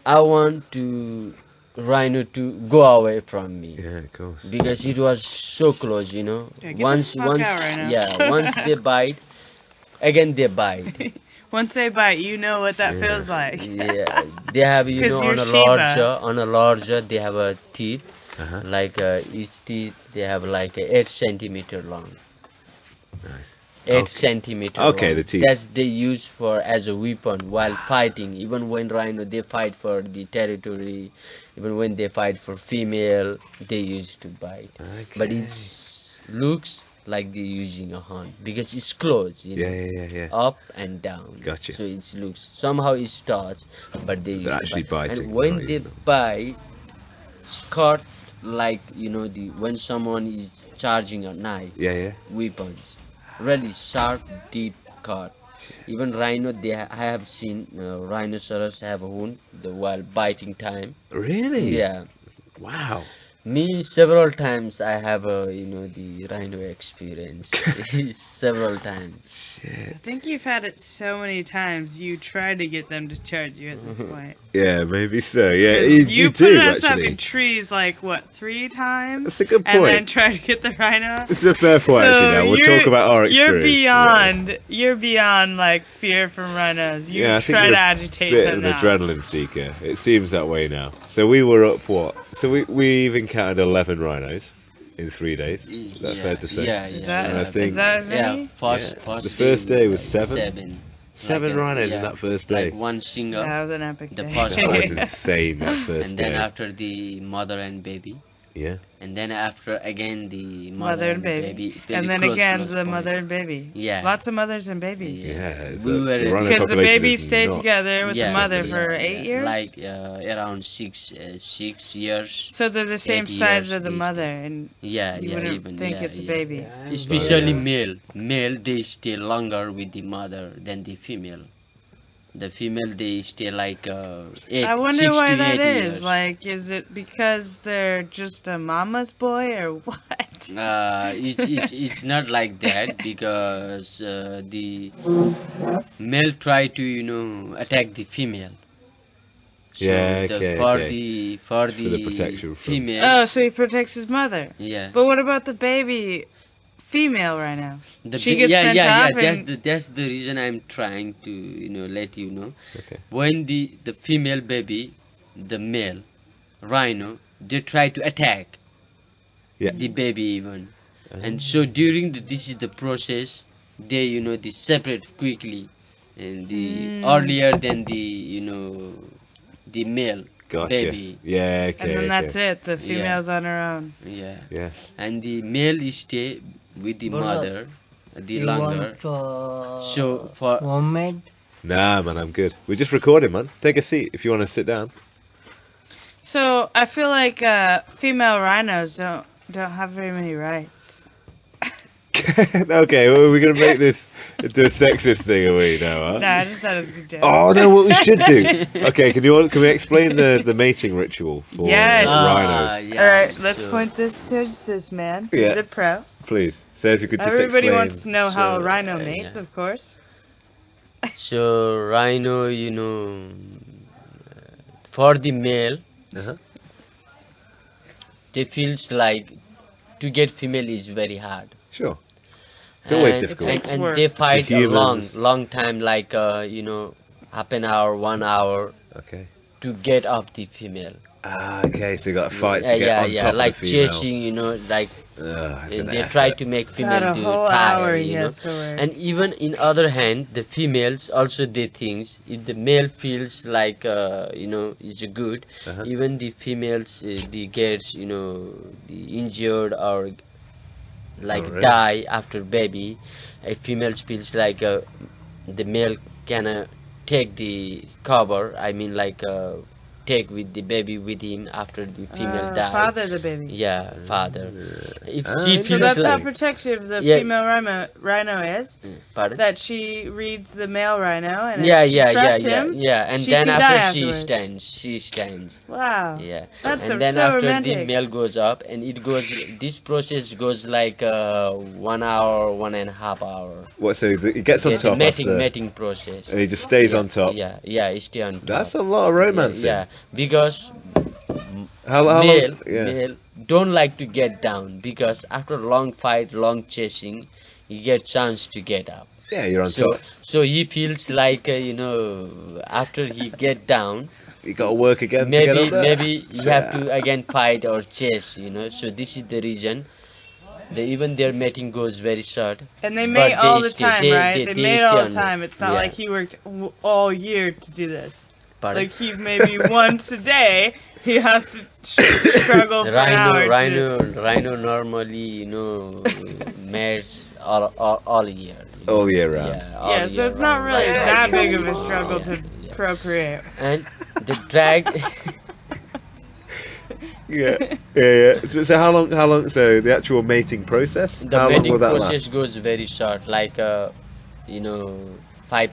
I want to rhino to go away from me. Yeah, of course. Because it was so close, Yeah, get the once fuck once out right now. yeah, once they bite, again they bite. Once they bite, you know what that Yeah. feels like. Yeah, they have 'Cause on you're a Shiva. larger they have a teeth, Uh-huh. like each teeth they have like 8 centimeter long. Nice. 8 centimeter Okay, long. the teeth. That's they use for as a weapon while fighting. Even when rhino they fight for the territory, even when they fight for female, they used to bite. Okay. But it looks like they're using a horn because it's close, Yeah. up and down. Gotcha. So it looks somehow it starts, but they use to actually bite. biting, And when not they even- bite, it's cut like when someone is charging a knife, Yeah. weapons, really sharp, deep cut. Even rhino, I have seen rhinoceros have a wound while biting time. Really? Yeah. Wow. Me several times I have the rhino experience. Several times. I think you've had it so many times. You try to get them to charge you at this point. Yeah, maybe so. Yeah, 'Cause you put do us up actually. in trees like what 3 times, That's a good and then point. try to get the rhino. This is a fair point actually. Now we'll you're- talk about our experience. You're beyond like fear from rhinos. You Yeah, I think try you're to a agitate Bit them of an now. adrenaline seeker. It seems that way now. So we were up what? So we've encountered 11 rhinos in 3 days. Is that fair to say? Yeah, Is yeah. that, I think- is that as many? Yeah, first, Yeah. first The first day was like 7? 7 Like, rhinos in yeah, that first day. Like one single, That was an epic The day. first That was day. insane. That first and then day. after the mother and baby, Yeah. and then after again the Mother and baby. very And then close, again close the point. mother and baby. Yeah. Lots of mothers and babies. Yeah. Yeah. It's We a- were- the rhino Because the population babies is stayed nuts. together with the Yeah, mother yeah, for yeah. 8 years. Like around 6 years. So they're the same 8 size years of the these mother, and Yeah, you yeah, wouldn't even think yeah, it's a yeah. baby. Especially male. Male they stay longer with the mother than the female. The female they stay like I wonder 6 why to that 8 is. years. Like, is it because they're just a mama's boy or what? It's not like that because the male try to attack the female. So Yeah, the, okay, for okay. the For the protection from- female. Oh, so he protects his mother. Yeah. But what about the baby female rhino? The She ba- gets yeah, sent yeah, off yeah. and- That's the reason I'm trying to let you know. Okay. When the female baby, the male rhino, they try to attack Yeah. the baby even, and so during this is the process. They they separate quickly, and the earlier than the male Gotcha. baby. Yeah. Okay. And then okay. that's it. The female's on her own. Yeah. Yeah. And the male stay with the mother, the You longer. want So for homemade? Nah, man, I'm good. We're just recording, man. Take a seat if you want to sit down. So I feel like female rhinos don't have very many rights. Okay, well, we're gonna make this into a sexist thing, are we now? Huh? Nah, I just thought it was a good joke. Oh no, what we should do? Okay, can we explain the mating ritual for Yes. rhinos? Yeah, Alright, let's so- point this towards this man. Yeah. He's a pro. Please, say if you could just Everybody explain. wants to know how a So, rhino mates, yeah. of course. So rhino, for the male, Uh-huh. they feels like to get female is very hard. Sure. It's always And- difficult. It takes And work. they fight For a humans. long time, like half an hour, 1 hour Okay. to get up the female. Ah, okay. So you got to fight Yeah, to get yeah, on yeah, top like of the female. chasing, like It's an they effort. try to make female God, a do whole tired, hour he has to work. And even in other hand, the females also they thinks if the male feels like is good, Uh-huh. even the females they gets the injured or like Oh, really? die after baby. A female feels like the male can take the cover. I mean like take with the baby with him after the female die. Father the baby. Yeah, father. If Ah, she So feels that's how like, protective the Yeah. female rhino is. pardon? That she reads the male rhino and Yeah, if she yeah, yeah, trusts yeah, him. yeah. And she then can after die she afterwards. stands. Wow. Yeah. That's And then so after romantic. the male goes up, and it goes. This process goes like 1 hour, 1.5 hour. What? So he gets on Yeah, the top after, mating process. and he just stays Yeah, on top. Yeah, yeah, he stay on top. That's a lot of romance. Yeah, because How male, long? Yeah. male don't like to get down because after long fight, long chasing, he get chance to get up. Yeah, you're on So top. so he feels like after he get down, You got to work again to get maybe up there. maybe you have to again fight or chase. So this is the reason. Even their mating goes very short. And they But mate all they the stay- time, they- right? they- They they mate stay all on the the- time. It's not yeah. like he worked all year to do this. Pardon? Like he maybe once a day he has to struggle for an hour. Rhino normally mares all year. All year round. Yeah, all Yeah, so year it's not round. really Rhino- that big come of a struggle Yeah, to yeah. procreate. And the drag. Yeah, yeah. So how long? So the actual mating process. The how long mating will that process last? goes very short, like 5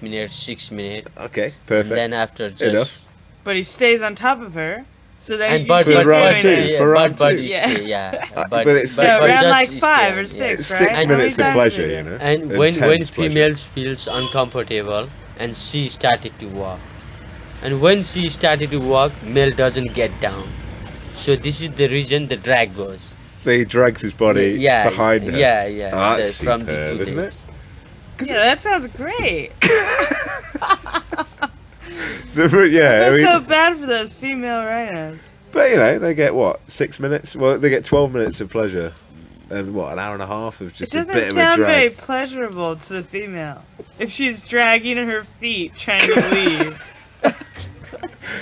minutes, 6 minutes, Okay, perfect. and then after just Enough. But he stays on top of her, so that and he but keep For round doing two, it. yeah, for round but two. he Yeah. stay, yeah, But it's So six- around just like he 5 stay, or yeah. 6, It's right? 6 How many minutes of times pleasure, do they you do know. it? And when Intense pleasure. females feels uncomfortable and she started to walk, and when she started to walk, male doesn't get down. So this is the reason the drag goes. So he drags his body yeah, behind her. Yeah, yeah. Ah, that's from superb, the two isn't legs. Yeah, that sounds great. So, yeah, I That's mean, so bad for those female rhinos. but they get what, 6 minutes? Well, they get 12 minutes of pleasure, and what, an hour and a half of It just a doesn't bit of a sound very drag. pleasurable to the female. If she's dragging her feet trying to leave.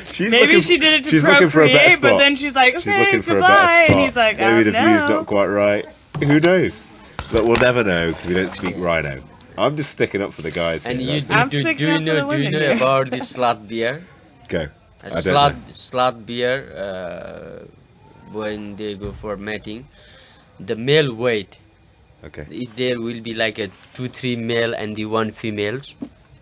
She's Maybe looking, she did it to she's looking for a better procreate, but spot. then she's like, She's okay, looking for a goodbye. better spot. And he's like, maybe oh, the no. view's not quite right. Who knows? But we'll never know because we don't speak rhino. I'm just sticking up for the guys. And here, you that's do, it. I'm do, speaking do you up for know the do you women know here. about the sloth bear? Go. A I don't know. sloth bear when they go for mating, the male wait. Okay. There will be like a 2-3 male and the 1 females,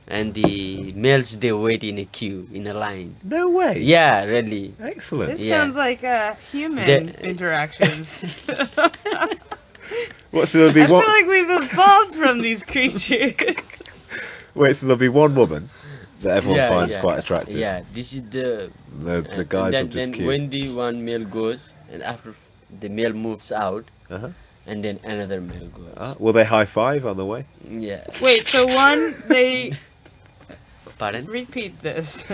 and the males they wait in a queue in a line. No way. Yeah, really. Excellent. This Yeah. sounds like human The- interactions. What? So there'll be I feel one. like we've evolved from these creatures. Wait. So there'll be one woman that everyone Yeah, finds yeah. quite attractive. Yeah, this is the. The and guys then, will just then queue. when the 1 male goes, and after the male moves out, Uh-huh. and then another male goes. Will they high five on the way? Yeah. Wait, so they Pardon? repeat this.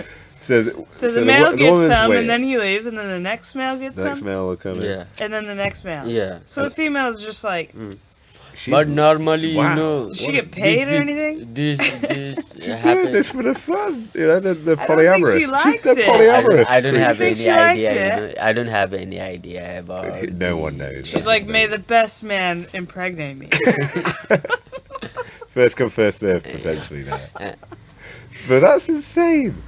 So So the male gets woman's some, waiting. and then he leaves, and then the next male gets the next some, male will come in. Yeah. and then the next male. Yeah. So the female is just like, She's, But normally, Wow. you know. does she get paid or anything? This she's doing happens. this for the fun. You know, they're I don't think polyamorous. she likes They're it. polyamorous. I don't have think any she likes idea. it? I don't have any idea about. No one knows. She's That's like, the may thing. the best man impregnate me. First come, first served, potentially now. Uh, But that's insane.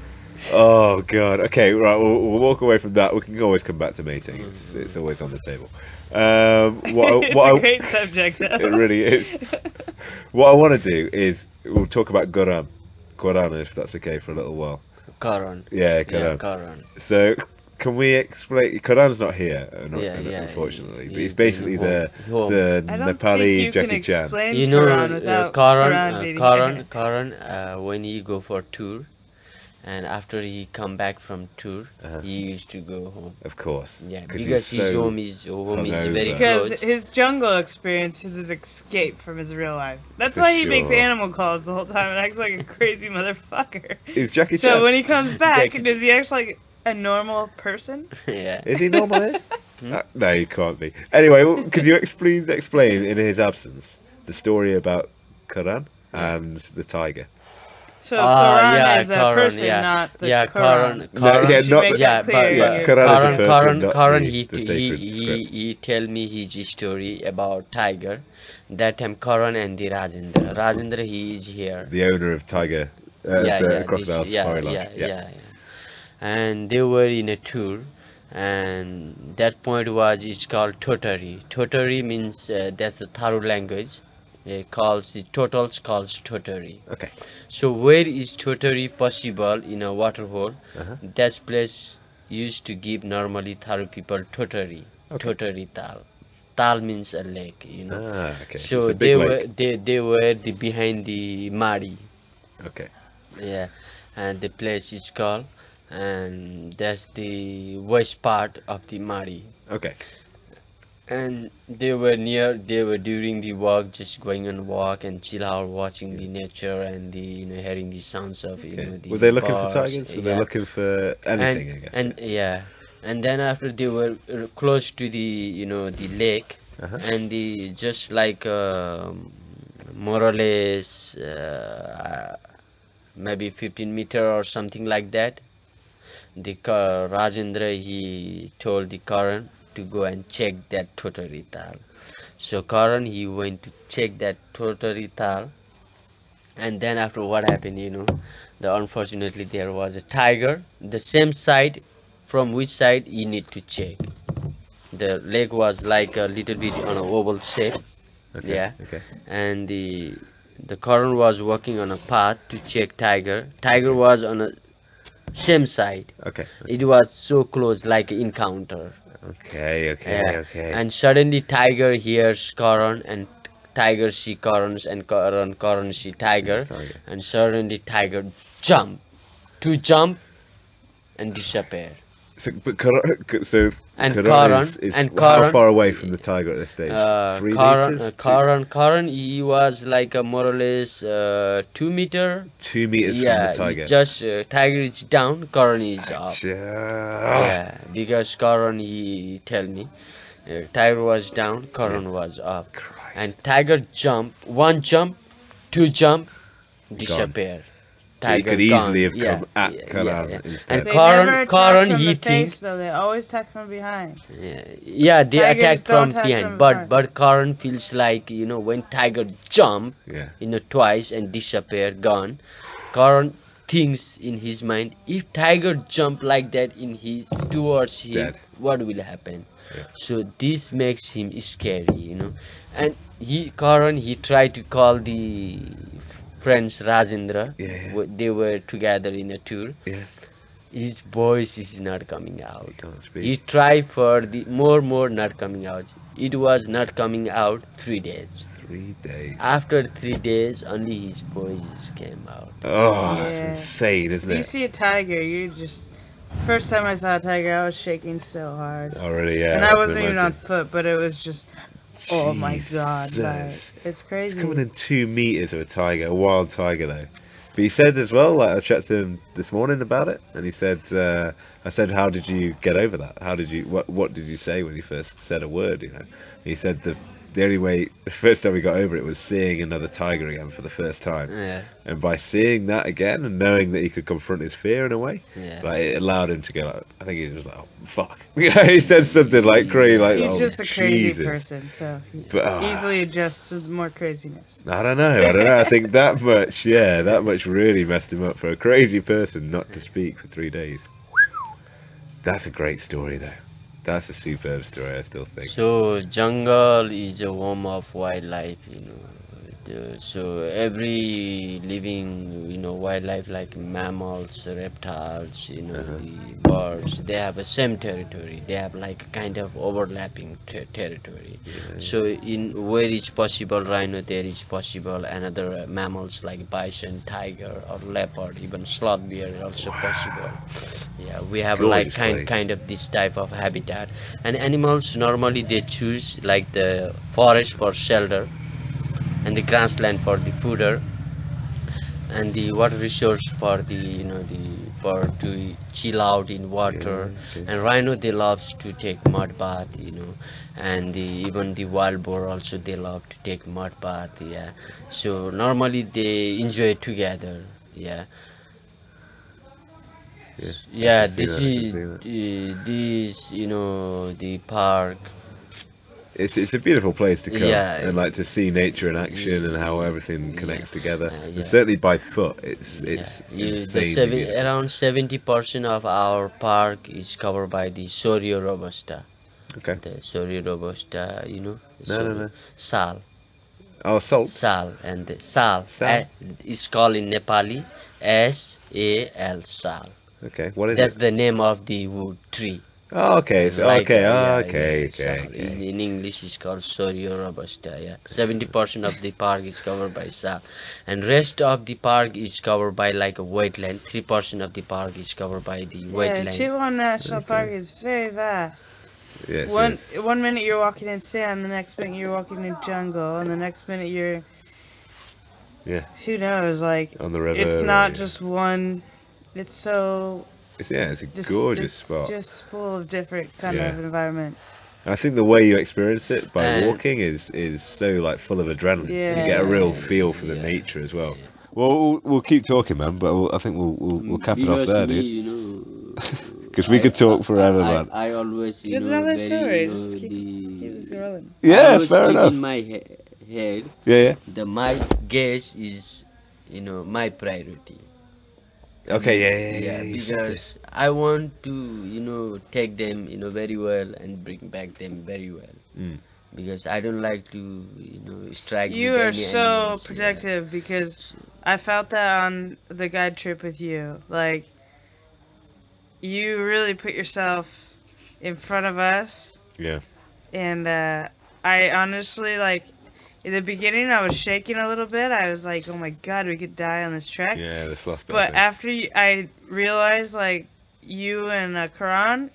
Oh god. Okay, right. We'll walk away from that. We can always come back to mating. It's always on the table. It's a great subject, though. It really is. What I want to do is we'll talk about Quran, if that's okay, for a little while. Karan. Yeah, Yeah, Quran. Karan. So, can we explain? Quran's not here, Yeah, unfortunately. But he's he's basically in the home. the I don't Nepali think you Jackie can Chan. explain You know, Quran without Quran being here. Karan, when he go for tour, and after he come back from tour, he used to go home. Of course. Yeah, because because he's his so home is hungover. very Because close. his jungle experience is his escape from his real life. That's For why he makes sure. animal calls the whole time and acts like a crazy motherfucker. Is Jackie So Chan? when he comes back, Jackie- does he act like a normal person? Yeah. Is he normal here? No, he can't be. Anyway, could you explain in his absence the story about Quran and the tiger? So Quran yeah, is a Karan, person, yeah. not the Yeah, Quran. Karan. yeah, should not make the- that clear. but here. Quran is a person, not Karan, the sacred he tell me his story about tiger. That time Karan and the Rajendra, he is here. The owner of Tiger, the Crocodile Safari Lodge. yeah. And they were in a tour, and that point it's called Totari. Totari means that's the Tharu language. It calls the totals calls Totari. Okay. So where is Totari possible in a waterhole? That place used to give normally Tharu people Totari. Okay. Totari Tal. Tal means a lake, you know. Ah, okay. So it's a they big were lake. they were behind the Mari. Okay. Yeah, and the place is called, and that's the west part of the Mari. Okay. And they were during the walk, just going on walk and chill out, watching the nature and the hearing the sounds of the Were they looking for birds. tigers? Were they looking for anything? I guess. And yeah, and then after they were close to the the lake, and the just like more or less maybe 15 meter or something like that. The Rajendra, he told the Karan to go and check that Totari Tal. So Karan, he went to check that Totari Tal, and then after what happened, unfortunately there was a tiger, the same side from which side you need to check. The lake was like a little bit on an oval shape. Okay. Yeah. Okay. And the Karan was walking on a path to check tiger. Tiger was on a same side. Okay. It was so close, like encounter. Okay. Yeah. Okay. And suddenly tiger hears Karan, and tiger see Karans, and Karan see tiger, Tiger. and suddenly tiger jump and disappear. So, but Karan Karan is and how Karan- far away from the tiger at this stage? 3 meters? Karan, he was like a more or less 2 meter. 2 meters Yeah, from the tiger. just tiger is down, Karan is up. Yeah. Yeah, because Karan, he tell me, tiger was down, Karan was up, Christ. and tiger one jump, 2 jump, disappear. He could easily have Yeah, come at yeah, Karan yeah. instead. And They Karan- never attack Karan, from he the thinks- face, though. They always attack from behind. Yeah, they Tigers attack don't from attack behind, from but front. Karan feels like when tiger jump, Yeah. twice and disappear, gone. Karan thinks in his mind, if tiger jump like that towards him, Dead. what will happen? Yeah. So this makes him scary, And Karan, he tried to call the friends Rajendra. Yeah. They were together in a tour. Yeah. His voice is not coming out. He can't speak. He tried for the more not coming out. It was not coming out 3 days. 3 days. After 3 days, only his voice came out. Oh, that's Yeah. insane, isn't You it? see a tiger, you just. First time I saw a tiger, I was shaking so hard. Already, yeah. And I can wasn't even on imagine. foot, but it was just. Oh my god, like, Jesus. it's crazy. It's coming in 2 meters of a tiger, a wild tiger though. But he said as well, like I chatted to him this morning about it, and he said, I said, how did you get over that? What did you say when you first said a word? He said the only way, the first time we got over it was seeing another tiger again for the first time, Yeah, and by seeing that again and knowing that he could confront his fear in a way, yeah. like it allowed him to go. Like, I think he was like, oh, fuck. He said something like crazy, like, He's oh, just a crazy Jesus. person, so he But, easily adjusts to more craziness. I don't know. I think that much really messed him up for a crazy person not to speak for 3 days. That's a great story, though. That's a superb story, I still think. So jungle is a home of wildlife, you know. So every living, you know, wildlife like mammals, reptiles, you know, Uh-huh. the birds, they have a same territory. They have like a kind of overlapping territory. Yeah. So in where is possible rhino, there is possible another mammals like bison, tiger, or leopard, even sloth bear is also possible. Yeah, we It's a have like gorgeous place. kind of this type of habitat. And animals normally they choose like the forest for shelter and the grassland for the fooder and the water resource for the, you know, the for to chill out in water. Yeah, okay. And rhino they loves to take mud bath, you know, and the even the wild boar also they love to take mud bath. Yeah, so normally they enjoy it together. Yeah. Yeah, Yeah, I can see this that, I can is see that. this, you know, the park. It's a beautiful place to come Yeah, and like to see nature in action and how everything yeah, connects together. yeah. And certainly by foot, it's Yeah, insanely beautiful. around 70% of our park is covered by the Sorio robusta. Okay. The Sorio robusta, you know, No, no, no. sal, Oh, salt. sal, and the sal, Sal. is called in Nepali SAL, sal. Okay. What is That's it? the name of the wood tree. Oh, okay. So, Like okay. yeah, Okay. sal. Okay. In English, it's called Sorio robusta. Yeah, 70% of the park is covered by sal, and rest of the park is covered by like a wetland. 3% of the park is covered by the Yeah, wetland. Chitwan National Okay. Park is very vast. Yes. One Yes. one minute you're walking in sand, the next minute you're walking in jungle, and the next minute you're Yeah. who knows? Like On the river. it's not yeah. just one. It's so It's a just gorgeous it's spot. just full of different kind Yeah. of environment. I think the way you experience it by And- walking is so like full of adrenaline. Yeah. You get a real Yeah, feel for the yeah, nature as well. Well, we'll keep talking, man. But I think we'll cap it off Because there, me, dude. you know, Because we could talk forever, man. I always, you Get know, another very, story. you know, Just keep this rolling. I Yeah, always fair keep enough. in my head, Yeah, my guess is, you know, my priority. yeah. Okay, Yeah, you said it. because I want to, you know, take them, you know, very well and bring back them very well. Mm. Because I don't like to, you know, strike You with are any so animals. Yeah. protective because I felt that on the guide trip with you. Like you really put yourself in front of us. Yeah. And I honestly, like, in the beginning, I was shaking a little bit. I was like, oh my god, we could die on this trek. Yeah, the sloth bear But thing. after I realized, like, you and Karan,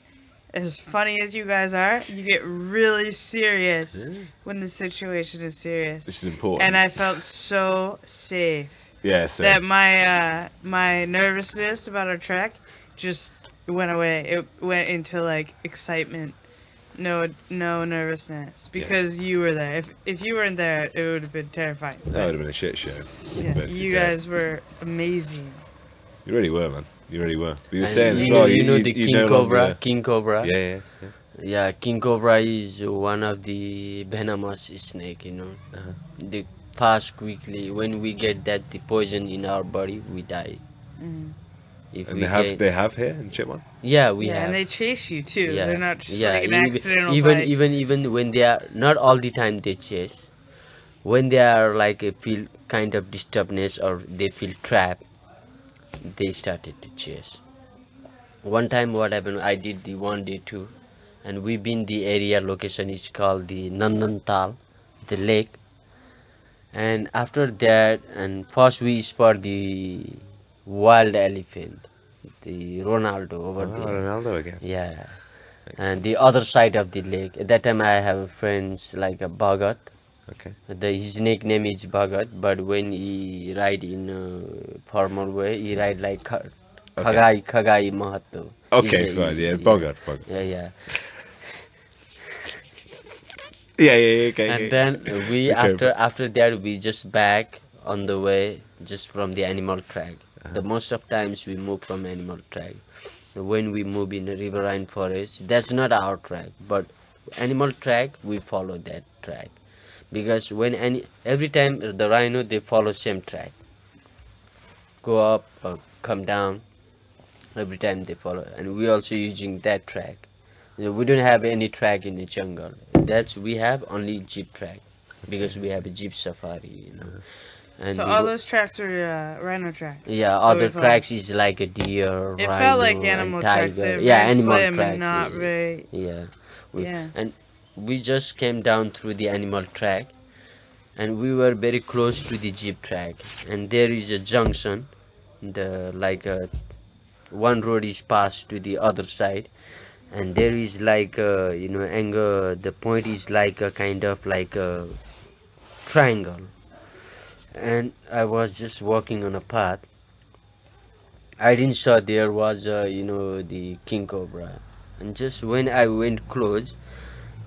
as funny as you guys are, you get really serious Yeah. when the situation is serious. Which is important. And I felt so safe yeah, so that my nervousness about our trek just went away. It went into, like, excitement. No nervousness because you were there. If you weren't there, it would have been terrifying. that would have been a shit show. Yeah, But you yeah. guys were amazing. You really were, man. You really were. But you were And saying as you well. know, you know the you king no cobra, longer- king cobra. Yeah, yeah, yeah. Yeah, king cobra is one of the venomous snake. You know, Uh-huh. they pass quickly. When we get that the poison in our body, we die. Mm. If And we they have here in Chitwan. yeah, we Yeah, have. and they chase you too. Yeah, They're not just yeah. like an even accidental even, bite. even when they are not all the time they chase. When they are like feel kind of disturbedness or they feel trapped, they started to chase. One time, what happened? I did the 1 day tour, and we been the area location is called the Nandantal, the lake. And after that, and first we spot the wild elephant, the Ronaldo over Oh, there. Ronaldo again. Yeah, and the other side of the lake. At that time, I have friends like a Bhagat. Okay. His nickname is Bhagat, but when he ride in a formal way, he ride like Khagai Mahato. Okay, He's fine. Yeah, Bogart. Yeah, yeah. Yeah, okay. And then we Okay. after that we just back on the way just from the animal track. The most of times we move from animal track. When we move in a riverine forest, that's not our track, but animal track we follow that track because every time the rhino they follow same track, go up or come down. Every time they follow, and we also using that track. We don't have any track in the jungle. That's we have only jeep track because we have a jeep safari, And So we all go- those tracks are rhino tracks. yeah, we other follow. tracks is like a deer, It rhino, felt like and animal tracks. tiger. They're Yeah, very animal slim tracks. and not very. Yeah, Yeah. and we just came down through the animal track, and we were very close to the jeep track, and there is a junction. One road is passed to the other side, and there is like anger. The point is like a kind of like a triangle, and I was just walking on a path. I didn't saw there was the king cobra, and just when I went close,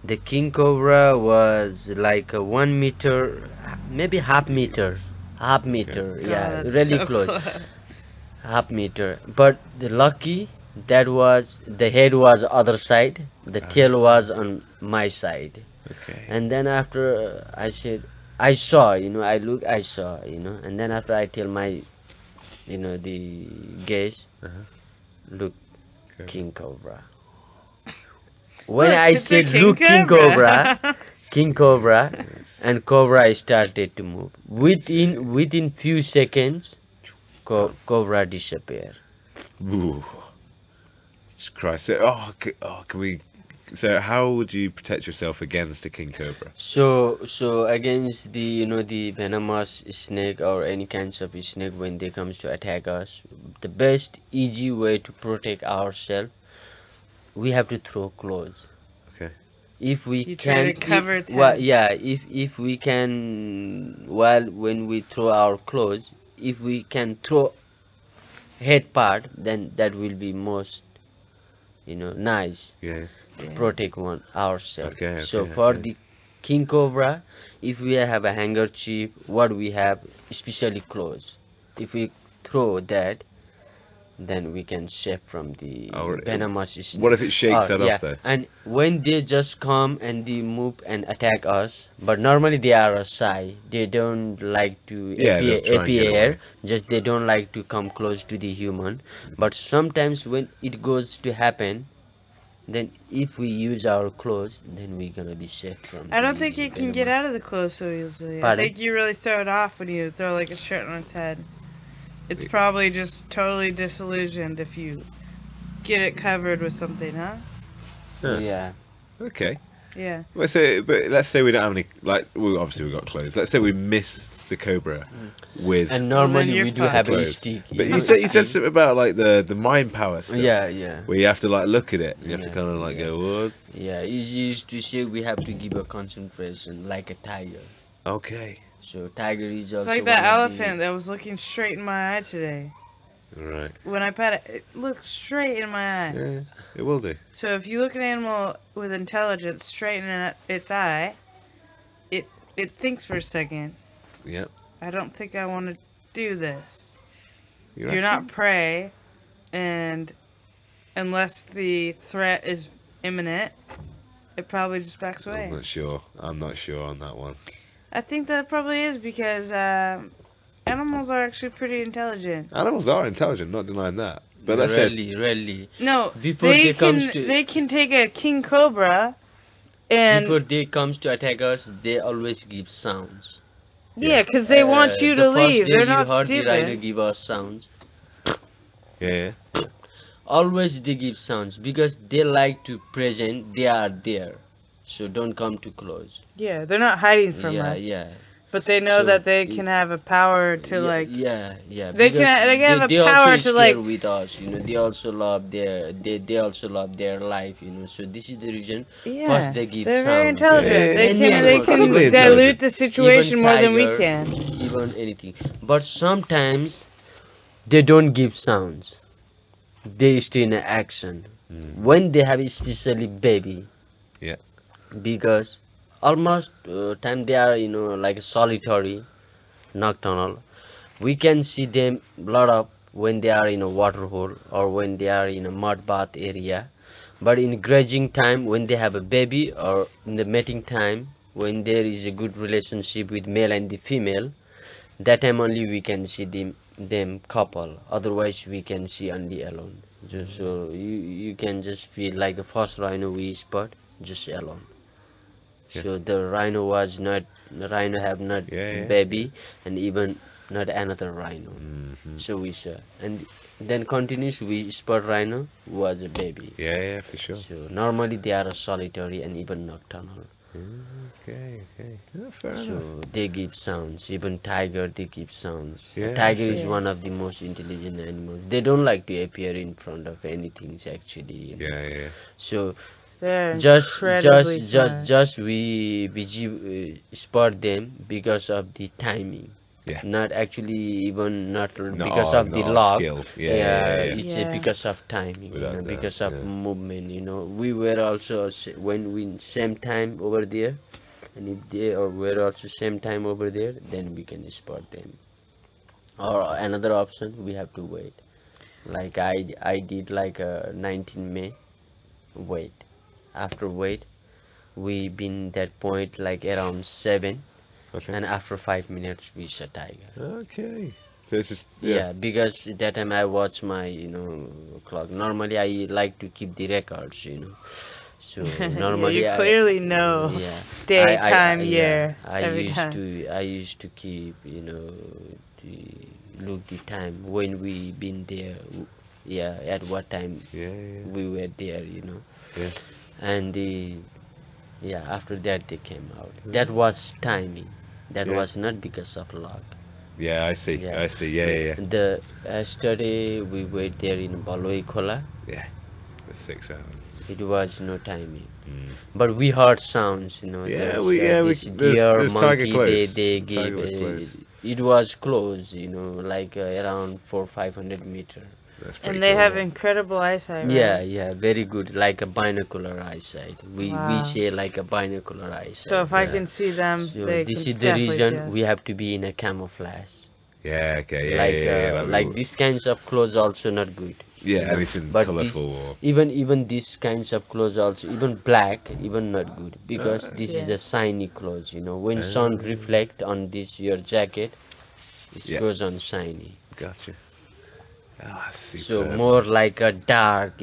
the king cobra was like a 1 meter, maybe half meter, yeah, that's really so close, half meter. But the lucky that was the head was other side, the tail was on my side. Okay. And then after I said, I saw, I saw, and then after I tell my, the guest, look, Okay. king cobra. When Look, I it's a said, king look, king cobra." cobra, king cobra, and cobra started to move. Within few seconds, cobra disappeared. Ooh. Jesus Christ. Can we? So, how would you protect yourself against a king cobra? So against the venomous snake or any kinds of snake when they comes to attack us, the best easy way to protect ourselves, we have to throw clothes. Okay. If we You try can, to cover its well, head. yeah, if we can, while when we throw our clothes, if we can throw head part, then that will be most, nice. Yeah. Protect ourselves. Okay, So okay, for okay. the king cobra, if we have a handkerchief, what we have, especially clothes, if we throw that, then we can save from the Oh, venomous snake. What if it shakes that yeah. off though? And when they just come and they move and attack us, but normally they are shy. They don't like to Yeah, they'll try and get appear. away. Just they don't like to come close to the human. But sometimes when it goes to happen, then if we use our clothes, then we're gonna be safe from. I don't the think it can get venomous. out of the clothes so easily. I Pardon? think you really throw it off when you throw like a shirt on its head. It's probably just totally disillusioned if you get it covered with something, huh? Huh. Yeah. Okay. Yeah. But let's say we don't have any. Obviously we've got clothes. Let's say we miss the cobra with. And Well, then normally you're we do fucked. have a Clothes. stick. But you said something about like the mind power stuff. Yeah. Where you have to like look at it. You have to Yeah, kind of like yeah. go, what? Yeah, it's used to say we have to give a concentration like a tiger. Okay. So tiger is It's also like that one of elephant that was looking straight in my eye today. Right. When I pet it, it looked straight in my eye. Yeah, it will do. So if you look at an animal with intelligence straight in its eye, it thinks for a second. Yep. I don't think I want to do this. You You're reckon? not prey, and unless the threat is imminent, it probably just backs away. I'm not sure on that one. I think that probably is because animals are actually pretty intelligent. Animals are intelligent, not denying that. But let's say really. No, Before they they can comes to- they can take a king cobra, and Before they comes to attack us, they always give sounds. yeah, because they want you to the first leave. day They're you not heard the rhino stupid. give us sounds. yeah. Always they give sounds because they like to present they are there. So don't come too close. Yeah, they're not hiding from yeah, us. yeah. But they know So, that they can have a power to like. yeah. They because can have a they power also to, share like- with us. They also love they also love their life. So this is the reason. Yeah, First they give they're very sounds. intelligent. Yeah, they and can yeah, they but can probably dilute intelligent. the situation Even more than we tiger, can. Even anything. But sometimes they don't give sounds. They stay in action. When they have especially baby. Yeah. Because almost time they are like solitary, nocturnal. We can see them lot of when they are in a water hole or when they are in a mud bath area. But in grazing time, when they have a baby or in the mating time, when there is a good relationship with male and the female, That time only we can see them couple. Otherwise we can see only alone. Just so you can just feel like the first rhino we spot just alone. Yeah. So the rhino was not rhino have not baby and even not another rhino. So we saw and then continues we spot rhino was a baby. Yeah, for sure. So normally they are solitary and even nocturnal. Okay. Oh, fair So enough. they give sounds. Even tiger they give sounds. Yeah, Tiger is sure. one of the most intelligent animals. They don't like to appear in front of anything actually. Yeah. So They're just incredibly smart. we spot them because of the timing. Yeah. Not actually even not Not because our- of the not our lock. skill. Yeah. It's Yeah. because of timing, Without doubt, because of yeah. movement. We were also when we same time over there, and if they were also same time over there, then we can spot them. Or another option, we have to wait. Like I did like a 19 May. Wait. After wait, we been that point like around 7, Okay. and after 5 minutes we saw tiger. Okay. So it's just Yeah, because that time I watch my clock. Normally I like to keep the records. So Yeah, normally you clearly know yeah day, time, yeah, year, I every used time. to keep look the time when we been there. Yeah, at what time yeah. we were there. Yeah. And after that they came out. That was timing. That Yeah. was not because of luck. Yeah, I see. Yeah. I see. Yeah. The yesterday we were there in Baloi Khola. Yeah. The 6 hours. It was no timing, but we heard sounds. Yeah, There's this deer, there's tiger monkey. close. They The gave. tiger was close. It was close. Like around 400-500 meter. That's pretty And they cool. have incredible eyesight, right? Yeah, very good. Like a binocular eyesight. We Wow. say like a binocular eyesight. So if I yeah. can see them, So they this can is the definitely see reason us. we have to be in a camouflage. Yeah, okay, yeah. Like these kinds of clothes also not good. Yeah, anything But colourful this, or... even these kinds of clothes also, even black, even not good, because this is Yeah. a shiny clothes. When sun reflect on this your jacket, it goes on shiny. Gotcha. Ah, super. So more like a dark,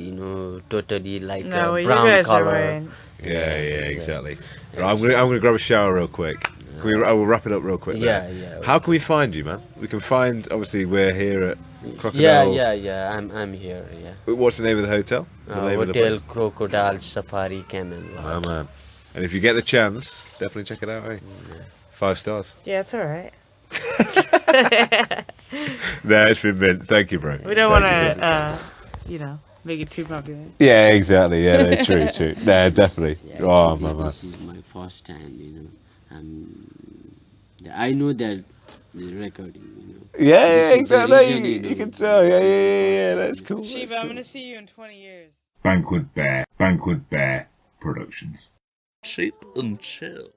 totally like No, a what you brown guys are color. wearing. Yeah, exactly. Right, I'm gonna grab a shower real quick. I will wrap it up real quick. Yeah, there. yeah. How can we find you, man? We can find. Obviously, we're here at Crocodile. Yeah. I'm here. Yeah. What's the name of the hotel? The name of the Hotel place? Crocodile Safari Camel. Oh man! And if you get the chance, definitely check it out. Eh? 5 stars. Yeah, it's alright. No, it's been mint. Thank you, bro. We don't Thank want you, to, make it too popular. Yeah, exactly. Yeah, true. No, definitely. Yeah, Oh actually, my man. this is my first time. I know that the recording. Yeah, This is the exactly. reason, You can tell. Yeah. That's cool. Shiva, I'm gonna see you in 20 years. Banquet Bear Productions. Cheap and chill.